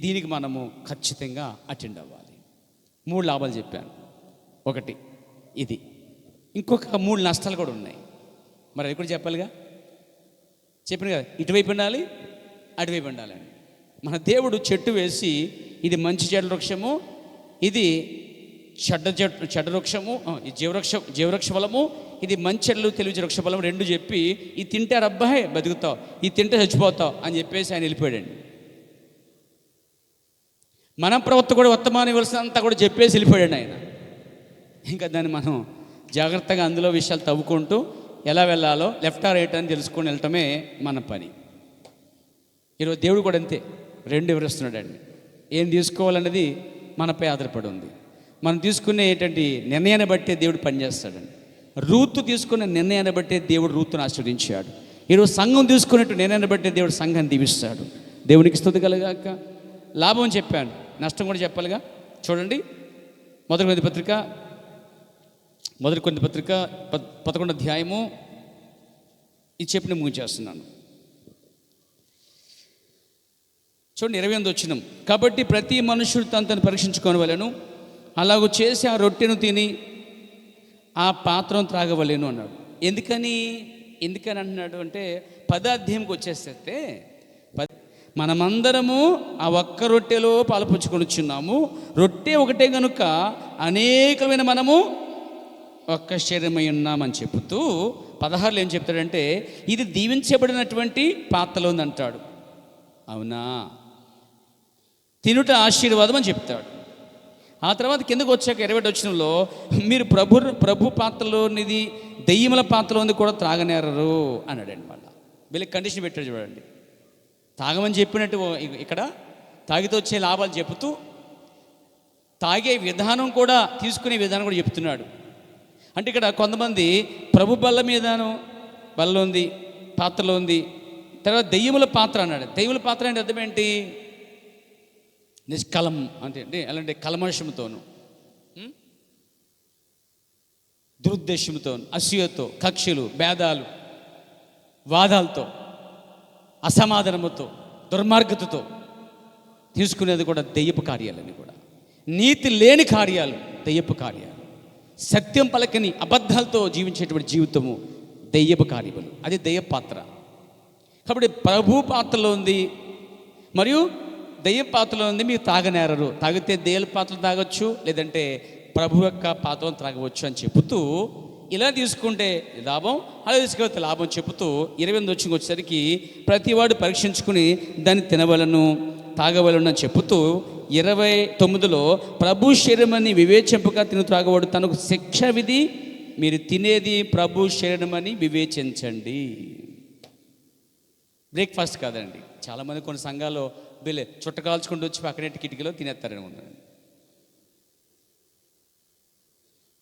దీనికి మనము ఖచ్చితంగా అటెండ్ అవ్వాలి. 3 లాభాలు చెప్పాను. 1 ఇది. ఇంకొక 3 నష్టాలు కూడా ఉన్నాయి. మరి అది కూడా చెప్పాలిగా. చెప్పాను కదా, ఇటువైపు ఉండాలి, అటువైపు ఉండాలండి. మన దేవుడు చెట్టు వేసి ఇది మంచి చెడ్డ వృక్షము, ఇది చెడ్డ వృక్షము, జీవవృక్ష ఫలము, ఇది మంచి చెడ్డలు తెలివి వృక్ష ఫలం 2 చెప్పి ఇది తింటే రబ్బాయే బతుకుతావు, ఇది తింటే చచ్చిపోతావు అని చెప్పేసి ఆయన వెళ్ళిపోయాడండి. మన ప్రవర్త కూడా వర్తమానం ఇవ్వాల్సినంతా కూడా చెప్పేసి వెళ్ళిపోయాడు ఆయన. ఇంకా దాన్ని మనం జాగ్రత్తగా అందులో విషయాలు తవ్వుకుంటూ ఎలా వెళ్ళాలో, లెఫ్ట్ ఆర్ రైట్ అని తెలుసుకొని వెళ్ళటమే మన పని. ఈరోజు దేవుడు కూడా అంతే 2 వివరిస్తున్నాడండి. ఏం తీసుకోవాలన్నది మనపై ఆధారపడి ఉంది. మనం తీసుకునే ఏంటంటే నిర్ణయాన్ని బట్టే దేవుడు పనిచేస్తాడండి. రూతు తీసుకునే నిర్ణయాన్ని బట్టే దేవుడు రూతును ఆశీర్వదించాడు. ఈరోజు సంఘం తీసుకున్నట్టు నిర్ణయాన్ని బట్టే దేవుడు సంఘాన్ని దీవిస్తాడు. దేవునికి స్తుతి కలుగాక. లాభం చెప్పాను, నష్టం కూడా చెప్పాలిగా. చూడండి, మొదటి కొరింథీ పత్రిక 11వ అధ్యాయము ఇది చెప్పిన ముగించేస్తున్నాను. చూడండి 28వ వచనం. కాబట్టి ప్రతి మనుషుడు తను పరీక్షించుకోవలెను, అలాగూ చేసి ఆ రొట్టెను తిని ఆ పాత్రను త్రాగవలెను అన్నాడు. ఎందుకని అంటున్నాడు అంటే 10వ అధ్యాయంకి వచ్చేస్తే మనమందరము ఆ ఒక్క రొట్టెలో పాలుపంచుకొనిచున్నాము. రొట్టె ఒకటే కనుక అనేకమైన మనము ఒక్క శరీరమై ఉన్నామని చెబుతూ 16లో ఏం చెప్తాడంటే ఇది దీవించబడినటువంటి పాత్రలో ఉంది అంటాడు. అవునా? తినుట ఆశీర్వాదం అని చెప్తాడు. ఆ తర్వాత కిందకు వచ్చాక 20వ వచనంలో మీరు ప్రభు పాత్రలోనిది దెయ్యముల పాత్రలోనిది కూడా త్రాగనేరరు అన్నాడండి. మళ్ళీ వీళ్ళకి కండిషన్ పెట్టాడు చూడండి. తాగమని చెప్పినట్టు ఇక్కడ తాగితే వచ్చే లాభాలు చెబుతూ తాగే విధానం కూడా, తీసుకునే విధానం కూడా చెప్తున్నాడు. అంటే ఇక్కడ కొంతమంది ప్రభు బల్ల ఉంది, పాత్రలో ఉంది. తర్వాత దెయ్యముల పాత్ర అన్నాడు. దెయ్యముల పాత్ర అంటే అర్థం ఏంటి? నిష్కలం అంటే అలాంటి కల్మషంతోను, దురుద్దేశంతో, అసూయతో, కక్షలు, భేదాలు, వాదాలతో, అసమాధానముతో, దుర్మార్గతతో తీసుకునేది కూడా దెయ్యపు కార్యాలని కూడా. నీతి లేని కార్యాలు దెయ్యపు కార్యాలు. సత్యం పలకని అబద్ధాలతో జీవించేటువంటి జీవితము దెయ్యపు కార్యములు. అది దెయ్య పాత్ర. కాబట్టి ప్రభు పాత్రలో ఉంది మరియు దెయ్య పాత్రలో ఉంది. మీరు తాగనేరరు. తాగితే దెయ్యాల పాత్రలు తాగొచ్చు, లేదంటే ప్రభు యొక్క పాత్రను త్రాగవచ్చు అని చెబుతూ, ఇలా తీసుకుంటే లాభం, అలా తీసుకెళ్తే లాభం చెబుతూ 28 వచ్చేసరికి ప్రతివాడు పరీక్షించుకుని దాన్ని తినవలను, తాగవలను అని చెబుతూ 29లో ప్రభు శరీరమని వివేచింపక తిను త్రాగవాడు తనకు శిక్ష విధి, మీరు తినేది ప్రభు శరీరమని వివేచించండి. బ్రేక్ఫాస్ట్ కాదండి. చాలామంది కొన్ని సంఘాల్లో చుట్ట కాల్చుకుంటూ వచ్చి పక్కనే కిటికీలో తినేస్తారని ఉన్నాడు.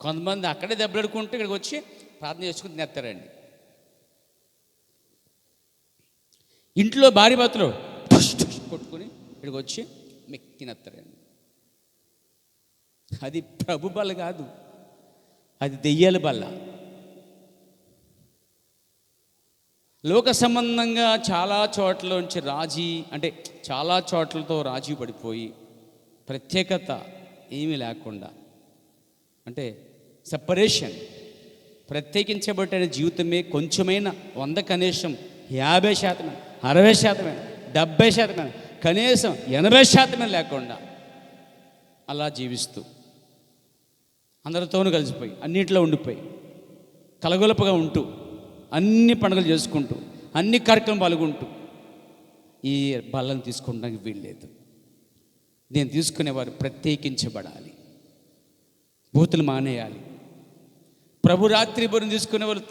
కొంతమంది అక్కడే దెబ్బలాడుకుంటూ ఇక్కడికి వచ్చి ప్రార్థన చేసుకుని తినేస్తారండి. ఇంట్లో భార్య భర్తలు కొట్టుకుని ఇక్కడికి వచ్చి మెక్కి తినేస్తారండి. అది ప్రభు బల్ల కాదు, అది దెయ్యాల బల్ల. లోక సంబంధంగా చాలా చోట్లలోంచి చాలా చోట్లతో రాజీ పడిపోయి ప్రత్యేకత ఏమీ లేకుండా, అంటే సెపరేషన్, ప్రత్యేకించబడిన జీవితమే కొంచెమైనా 100 కనీసం 50%, 60%, 70%, కనీసం 80% లేకుండా అలా జీవిస్తూ అందరితోనూ కలిసిపోయి అన్నింటిలో ఉండిపోయి కలగొలపగా ఉంటూ అన్ని పండుగలు చేసుకుంటూ అన్ని కార్యక్రమం పాల్గొంటూ ఈ బల్లను తీసుకుంటానికి వీల్లేదు. దీన్ని తీసుకునేవారు ప్రత్యేకించబడాలి, బూతులు మానేయాలి. ప్రభు రాత్రి భోజనం తీసుకునేవారు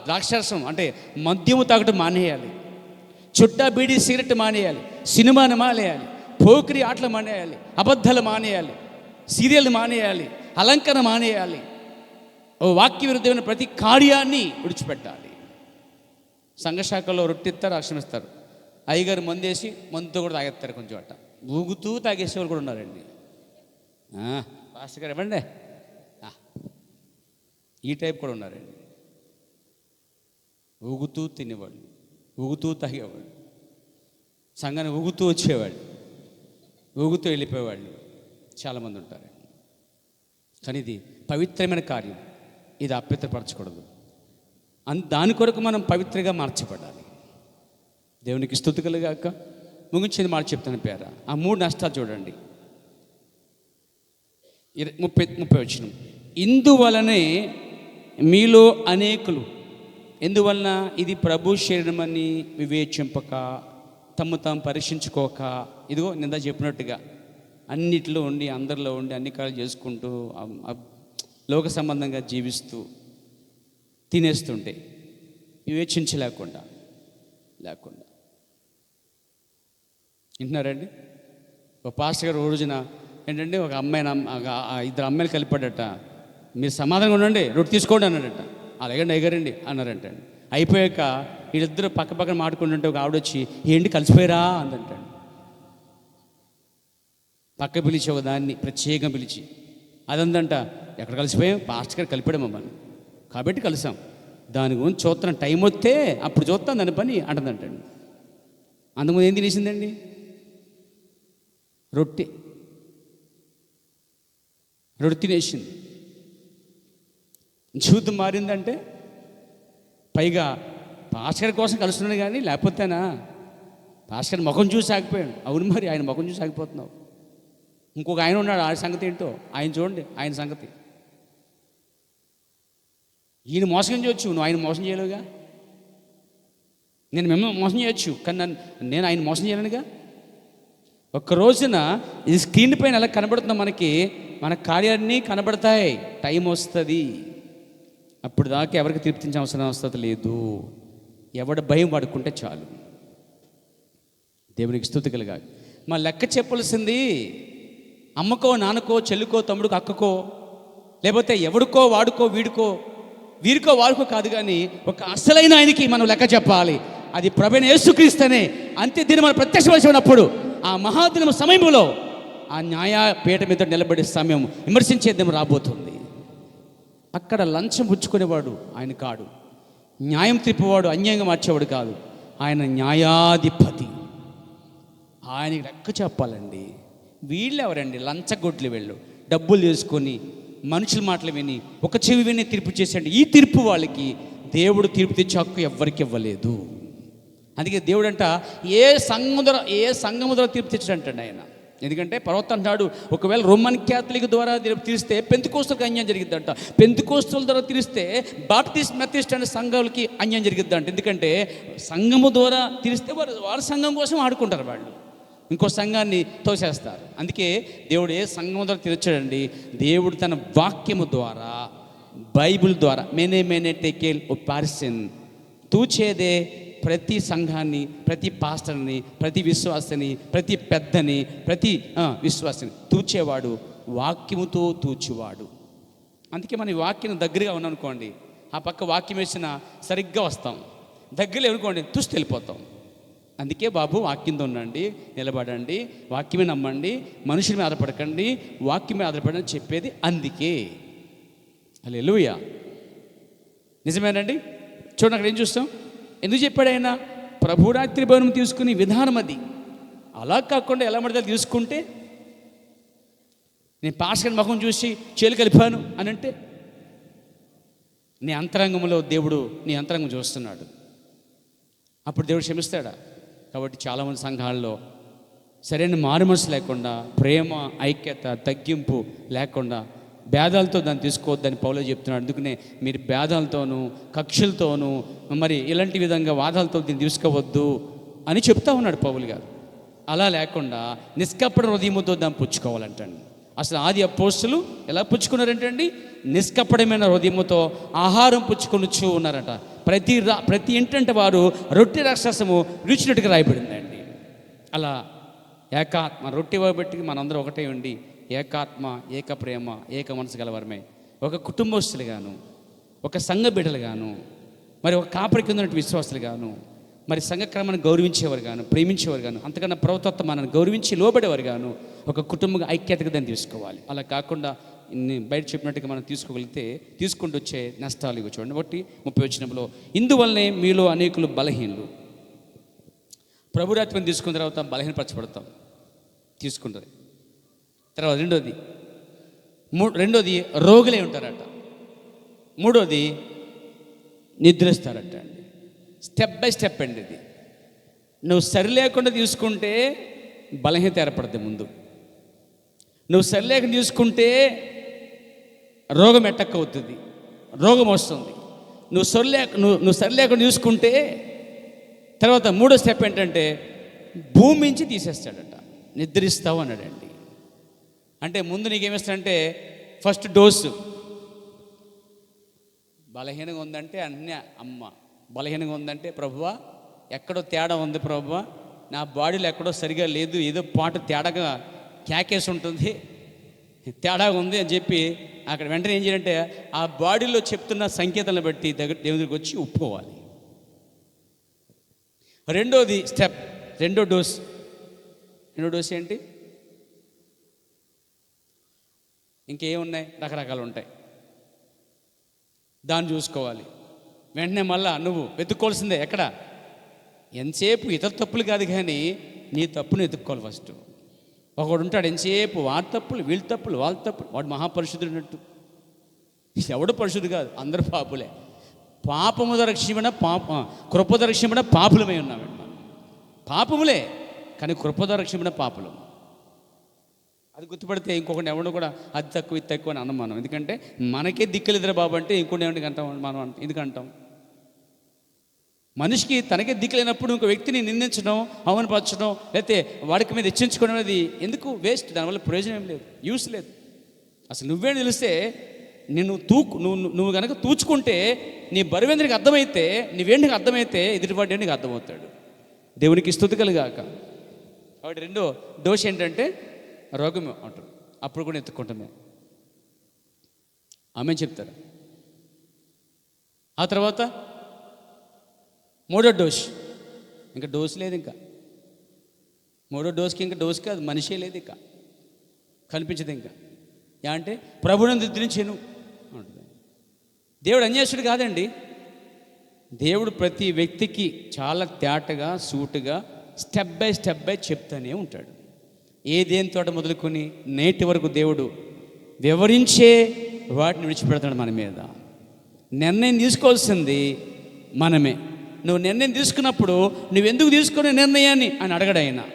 ద్రాక్షారసం అంటే మద్యము తాగటం మానేయాలి, చుట్టా బీడీ సిగరెట్ మానేయాలి, సినిమాను మానేయాలి, పోకిరి ఆటలు మానేయాలి, అబద్ధాలు మానేయాలి, సీరియల్ మానేయాలి, అలంకరణ మానేయాలి, వాక్య విరుద్ధమైన ప్రతి కార్యాన్ని విడిచిపెట్టాలి. సంఘశాఖలో రొట్టిస్తారు, రక్షణిస్తారు. అయ్యగారు మందేసి మందుతో కూడా తాగేస్తారు. కొంచెం అట్ట ఊగుతూ తాగేసేవాళ్ళు కూడా ఉన్నారండి. పాస్టర్ గారు ఇవ్వండి, ఈ టైప్ కూడా ఉన్నారండి. ఊగుతూ తినేవాళ్ళు, ఊగుతూ తాగేవాళ్ళు, సంఘాన్ని ఊగుతూ వచ్చేవాళ్ళు, ఊగుతూ వెళ్ళిపోయేవాళ్ళు చాలామంది ఉంటారండి. కానీ ఇది పవిత్రమైన కార్యం, ఇది అపవిత్రపరచకూడదు. దాని కొరకు మనం పవిత్రంగా మార్చబడాలి. దేవునికి స్తుతి కలుగాక. ముగించింది మాట చెప్తాను పేర. ఆ 3 నష్టాలు చూడండి. 30 వచనం. ఇందువలనే మీలో అనేకులు, ఎందువలన ఇది ప్రభు శరీరమని వివేచింపక, తాము పరీక్షించుకోక, ఇదిగో నిందా చెప్పినట్టుగా అన్నిటిలో ఉండి, అందరిలో ఉండి, అన్ని కాళ్ళు చేసుకుంటూ లోక సంబంధంగా జీవిస్తూ తినేస్తుంటే వివేచించలేకుండా వింటున్నారండి. ఒక పాస్టర్ గారు రోజున ఏంటంటే ఒక అమ్మాయిని 2 అమ్మాయిలు కలిపాడట. మీరు సమాధానంగా ఉండండి, రొట్టె తీసుకోండి అన్నాడట. అలాగే అయ్యగారండి అన్నారంటండి. అయిపోయాక వీళ్ళిద్దరూ పక్క పక్కన మాట్లాడుకుంటుంటే ఒక ఆవిడ వచ్చి ఏంటి కలిసిపోయారా అందంటండి. పక్క పిలిచి ఒక దాన్ని ప్రత్యేకంగా పిలిచి అదందంట, ఎక్కడ కలిసిపోయాం, పాస్టర్ గారు కలిపాడు మమ్మల్ని కాబట్టి కలిసాం, దాని గురించి చూస్తాను, టైం వస్తే అప్పుడు చూస్తాం దాని పని అంటుందంటండి. అందుముందు ఏం తినేసిందండి? రొట్టె తినేసింది. జీవితం మారిందంటే పైగా పాస్టర్ కోసం కలుస్తున్నాడు కానీ లేకపోతేనా పాస్టర్ ముఖం చూసి ఆగిపోయాడు. అవును మరి, ఆయన ముఖం చూసి ఆగిపోతున్నావు. ఇంకొక ఆయన ఉన్నాడు, ఆయన సంగతి ఏంటో ఆయన చూడండి, ఆయన సంగతి. ఈయన మోసం చేయొచ్చు, నువ్వు ఆయన మోసం చేయలేవుగా. నేను మిమ్మల్ని మోసం చేయొచ్చు, కానీ నేను ఆయన మోసం చేయలేనుగా. ఒక్క రోజున ఈ స్క్రీన్ పైన ఎలా కనబడుతుందో మనకి, మన కార్యాన్ని కనబడతాయి. టైం వస్తుంది, అప్పుడు దాకా ఎవరికి తృప్తించే అవసరం లేదు. ఎవడ భయం పడుకుంటే చాలు. దేవునికి స్తుతి కలుగాలి. మా లెక్క చెప్పాల్సింది అమ్మకో, నాన్నకో, చెల్లుకో, తమ్ముడికో, అక్కకో, లేకపోతే ఎవడికో, వాడుకో, వీరికో వాడుకో కాదు, కానీ ఒక అసలైన ఆయనకి మనం లెక్క చెప్పాలి. అది ప్రభువైన యేసుక్రీస్తునే. అంత్య దినం మనం ప్రత్యక్షమైనప్పుడు, ఆ మహాదినం సమయంలో ఆ న్యాయపీఠ మీద నిలబడే సమయం, విమర్శించే దినం రాబోతుంది. అక్కడ లంచం పుచ్చుకునేవాడు ఆయన కాడు, న్యాయం తిప్పేవాడు అన్యాయంగా మార్చేవాడు కాదు, ఆయన న్యాయాధిపతి. ఆయనకి లెక్క చెప్పాలండి. వీళ్ళు ఎవరండి? లంచగొడ్లు. వీళ్ళు డబ్బులు తీసుకొని మనుషుల మాటలు విని ఒక చెవి విని తీర్పు చేసేయండి. ఈ తీర్పు వాళ్ళకి దేవుడు తీర్పు తెచ్చే హక్కు ఎవ్వరికి ఇవ్వలేదు. అందుకే దేవుడు అంట ఏ సంఘము ద్వారా తీర్పు తెచ్చాడంటండి ఆయన. ఎందుకంటే పర్వతం అంటాడు, ఒకవేళ రోమన్ క్యాథలిక్ ద్వారా తీరిస్తే పెంతెకోస్తలకు అన్యాయం జరిగిద్దంట, పెంతెకోస్తల ద్వారా తీరిస్తే బాప్టిస్ట్ మెథడిస్ట్ అనే సంఘాలకి అన్యాయం జరిగిద్దంట. ఎందుకంటే సంఘము ద్వారా తీరిస్తే వారి సంఘం కోసం ఆడుకుంటారు, వాళ్ళు ఇంకో సంఘాన్ని తోసేస్తారు. అందుకే దేవుడు ఏ సంఘం ద్వారా తీర్చాడండి? దేవుడు తన వాక్యము ద్వారా, బైబిల్ ద్వారా మేనే టెకేల్ ఓ పార్సన్ తూచేదే ప్రతి సంఘాన్ని, ప్రతి పాస్టర్ని, ప్రతి విశ్వాసని, ప్రతి పెద్దని, ప్రతి విశ్వాసని తూచేవాడు వాక్యముతో తూచువాడు. అందుకే మన వాక్యం దగ్గరగా ఉన్నామనుకోండి, ఆ పక్క వాక్యం వేసిన సరిగ్గా వస్తాం, దగ్గరలో అనుకోండి తుష్టి వెళ్ళిపోతాం. అందుకే బాబు వాక్యంతో ఉండండి, నిలబడండి, వాక్యమే నమ్మండి, మనుషుల మీద ఆధారపడకండి, వాక్యం మీద ఆధారపడని చెప్పేది. అందుకే హల్లెలూయా. నిజమేనండి. చూడండి అక్కడ ఏం చూస్తాం, ఎందుకు చెప్పాడు ఆయన? ప్రభురాత్రి భవనం తీసుకునే విధానం అది. అలా కాకుండా ఎలా పడితే తీసుకుంటే, నేను పాస్టర్ ముఖం చూసి చేలు కలిపాను అని అంటే, నీ అంతరంగంలో దేవుడు నీ అంతరంగం చూస్తున్నాడు. అప్పుడు దేవుడు క్షమిస్తాడా? కాబట్టి చాలామంది సంఘాల్లో సరైన మారుమనసు లేకుండా, ప్రేమ, ఐక్యత, తగ్గింపు లేకుండా భేదాలతో దాన్ని తీసుకోవద్దని పౌలు చెప్తున్నాడు. అందుకనే మీరు భేదాలతోనూ కక్షలతోనూ మరి ఇలాంటి విధంగా వాదాలతో దీన్ని తీసుకోవద్దు అని చెప్తా ఉన్నాడు పౌలు గారు. అలా లేకుండా నిష్కపట హృదయముతో దాన్ని పుచ్చుకోవాలంటండి. అసలు ఆది అపోస్తులు ఎలా పుచ్చుకున్నారంటండి? నిష్కపటమైన హృదయముతో ఆహారం పుచ్చుకొనుచు ఉన్నారట. ప్రతి ఇంటంటే వారు రొట్టె రాక్షసము రుచినట్టుగా రాయబడిందండి. అలా ఏకాత్మ రొట్టె బట్టి మనందరం ఒకటే ఉండి ఏకాత్మ, ఏక ప్రేమ, ఏక మనసు గలవరమే, ఒక కుటుంబస్తులుగాను, ఒక సంఘ బిడ్డలుగాను, మరి ఒక కాపరి కింద ఉన్నటువంటి విశ్వాసులుగాను, మరి సంఘక్రమాన్ని గౌరవించేవారు గాను, ప్రేమించేవారు గాను, అంతకన్నా ప్రవర్తత్వం మనల్ని గౌరవించి లోబడేవారు గాను, ఒక కుటుంబ ఐక్యతగా దాన్ని తీసుకోవాలి. అలా కాకుండా బయట చెప్పినట్టుగా మనం తీసుకోగలిగితే తీసుకుంటూ వచ్చే నష్టాలు ఇవి చూడండి. ఒకటి 30 వచనంలో, ఇందువల్లనే మీలో అనేకులు బలహీనులు. ప్రభురాత్మని తీసుకున్న తర్వాత బలహీనపరచబడతాం, తీసుకుంటుంది. తర్వాత రెండోది రోగులే ఉంటారట. మూడోది నిద్రిస్తారట అండి. స్టెప్ బై స్టెప్ అండి ఇది. నువ్వు సరి లేకుండా తీసుకుంటే బలహీనత ఏర్పడుతుంది ముందు. నువ్వు సరి లేకుండా తీసుకుంటే రోగం ఎట్టక్క అవుతుంది, రోగం వస్తుంది. నువ్వు సరి లేకుండా తీసుకుంటే తర్వాత మూడో స్టెప్ ఏంటంటే భూమి నుంచి తీసేస్తాడట, నిద్రిస్తావు అన్నాడండి. అంటే ముందు నీకేమిస్తాడంటే ఫస్ట్ డోసు. బలహీనంగా ఉందంటే అన్నీ అమ్మ, బలహీనంగా ఉందంటే ప్రభువా ఎక్కడో తేడా ఉంది ప్రభువా, నా బాడీలో ఎక్కడో సరిగా లేదు, ఏదో పాటు తేడాగా క్యాకేసి ఉంటుంది, తేడాగా ఉంది అని చెప్పి అక్కడ వెంటనే ఏం చేయాలంటే ఆ బాడీలో చెప్తున్న సంకేతాలను బట్టి దేవుని దగ్గరికి వచ్చి ఒప్పుకోవాలి. రెండోది స్టెప్, రెండో డోస్ ఏంటి? ఇంకేమున్నాయి? రకరకాలు ఉంటాయి, దాన్ని చూసుకోవాలి. వెంటనే మళ్ళా నువ్వు వెతుక్కోవాల్సిందే. ఎక్కడ? ఎంతసేపు ఇతర తప్పులు కాదు కానీ నీ తప్పును వెతుక్కోవాలి ఫస్ట్. ఒకడు ఉంటాడు ఎంతసేపు వాడి తప్పులు, వీళ్ళ తప్పులు, వాళ్ళ తప్పులు, వాడు మహాపరిశుద్ధుడు అన్నట్టు. ఎవడు పరిశుద్ధి కాదు, అందరూ పాపులే. పాపము రక్షించబడిన కృపద రక్షించబడిన పాపులమై ఉన్నామండి మనం. పాపములే కానీ కృపద రక్షించబడిన పాపులం. అది గుర్తుపడితే ఇంకొకటి ఎవడు కూడా అది తక్కువ ఇది తక్కువ అని అన్నాం మనం. ఎందుకంటే మనకే దిక్కులేదురా బాబు అంటే ఇంకోటి ఏమిటి అంటాం మనం. ఎందుకంటాం? మనిషికి తనకే దిక్కులేనప్పుడు ఇంకో వ్యక్తిని నిందించడం, అవమానపరచడం, లేకపోతే వాడికి మీద హెచ్చించుకోవడం అనేది ఎందుకు? వేస్ట్. దానివల్ల ప్రయోజనం ఏం లేదు, యూస్ లేదు. అసలు నువ్వే తెలిస్తే నువ్వు కనుక తూచుకుంటే నీ బరువేంద్రికి అర్థమైతే, నీవేంటికి అర్థమైతే ఎదుటివాడి నీకు అర్థమవుతాడు. దేవునికి స్తుతి కలుగాక. కాబట్టి రెండో దోష ఏంటంటే రోగమే అంటారు. అప్పుడు కూడా ఎత్తుకుంటామే ఆమె చెప్తారు. ఆ తర్వాత మూడో డోస్, ఇంకా డోస్ లేదు. ఇంకా మూడో డోస్కి ఇంకా డోస్ కాదు, మనిషే లేదు, ఇంకా కనిపించదు. ఇంకా అంటే ప్రభువుని నిద్రించాను అంటుంది. దేవుడు అన్యాసుడు కాదండి. దేవుడు ప్రతి వ్యక్తికి చాలా తేటగా సూటుగా స్టెప్ బై చెప్తానే ఉంటాడు. ఏదేని తోట మొదలుకొని నేటి వరకు దేవుడు వివరించే వాటిని విడిచిపెడతాడు మన మీద. నిర్ణయం తీసుకోవాల్సింది మనమే. నువ్వు నిర్ణయం తీసుకున్నప్పుడు నువ్వెందుకు తీసుకునే నిర్ణయాన్ని అని అడగడైనా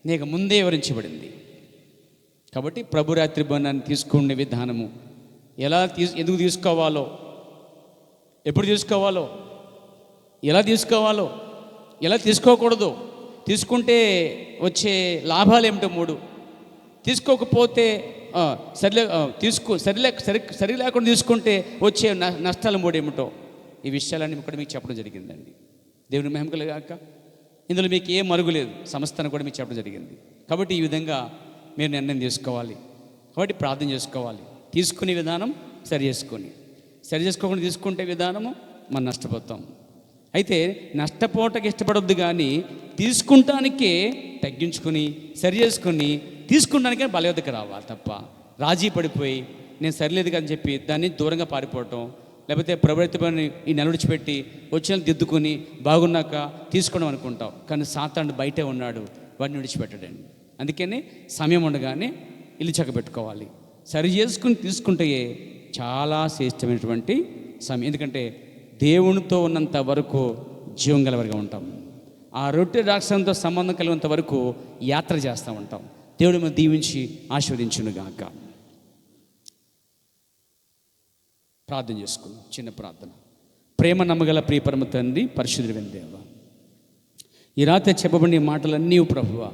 నీకు ముందే వివరించబడింది. కాబట్టి ప్రభురాత్రి భవనాన్ని తీసుకునే విధానము ఎందుకు తీసుకోవాలో, ఎప్పుడు తీసుకోవాలో, ఎలా తీసుకోవాలో, ఎలా తీసుకోకూడదు, తీసుకుంటే వచ్చే లాభాలు ఏమిటో 3, తీసుకోకపోతే సరి లేకుండా తీసుకుంటే వచ్చే నష్టాలు 3 ఏమిటో, ఈ విషయాలన్నీ కూడా మీకు చెప్పడం జరిగిందండి. దేవుని మహిమ కలుగాక. ఇందులో మీకు ఏ మరుగులేదు, సంస్థను కూడా మీకు చెప్పడం జరిగింది. కాబట్టి ఈ విధంగా మీరు నిర్ణయం తీసుకోవాలి. కాబట్టి ప్రార్థన చేసుకోవాలి. తీసుకునే విధానం సరి చేసుకోకుండా తీసుకుంటే విధానము మనం నష్టపోతాం. అయితే నష్టపోవటానికి ఇష్టపడొద్దు, కానీ తీసుకుంటానికే తగ్గించుకొని సరి చేసుకొని తీసుకుంటానికే బల వద్దకు రావాలి తప్ప రాజీ పడిపోయి నేను సరిలేదు అని చెప్పి దాన్ని దూరంగా పారిపోవటం, లేకపోతే ప్రభుత్వాన్ని ఈ విడిచిపెట్టి వచ్చిన దిద్దుకొని బాగున్నాక తీసుకోవడం అనుకుంటాం. కానీ సాతాను బయటే ఉన్నాడు, వాడిని విడిచిపెట్టడండి. అందుకని సమయం ఉండగానే ఇల్లు చక్కబెట్టుకోవాలి. సరి చేసుకుని తీసుకుంటే చాలా శ్రేష్టమైనటువంటి సమయం. ఎందుకంటే దేవునితో ఉన్నంత వరకు జీవం గలవారిగా ఉంటాం. ఆ రొట్టె రాక్షసంతో సంబంధం కలిగినంత వరకు యాత్ర చేస్తూ ఉంటాం. దేవుడు మనం దీవించి ఆశీర్వదించునుగాక. ప్రార్థన చేసుకుందాం. చిన్న ప్రార్థన. ప్రేమ నమ్మగల ప్రియ పరమ తండ్రి, పరిశుద్ధుడైన దేవా, ఈ రాత్రి చెప్పబడిన మాటలన్నీ ప్రభువా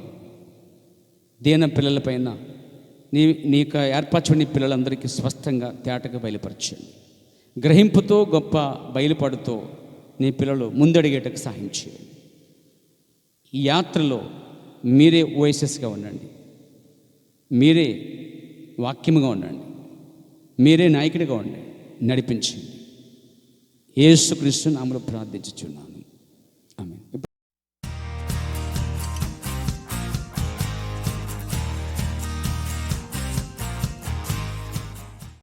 దీన పిల్లలపైన నీకు ఏర్పరచని పిల్లలందరికీ స్పష్టంగా తేటగా బయలుపరచండి. గ్రహింపుతో గొప్ప బయలుపడుతూ నీ పిల్లలు ముందడిగేటకు సహాయం చేయండి. ఈ యాత్రలో మీరే ఓఎస్ఎస్గా ఉండండి, మీరే వాక్యముగా ఉండండి, మీరే నాయకుడిగా ఉండండి, నడిపించండి. యేసుక్రీస్తు నామములో ప్రార్థించుచున్నాను.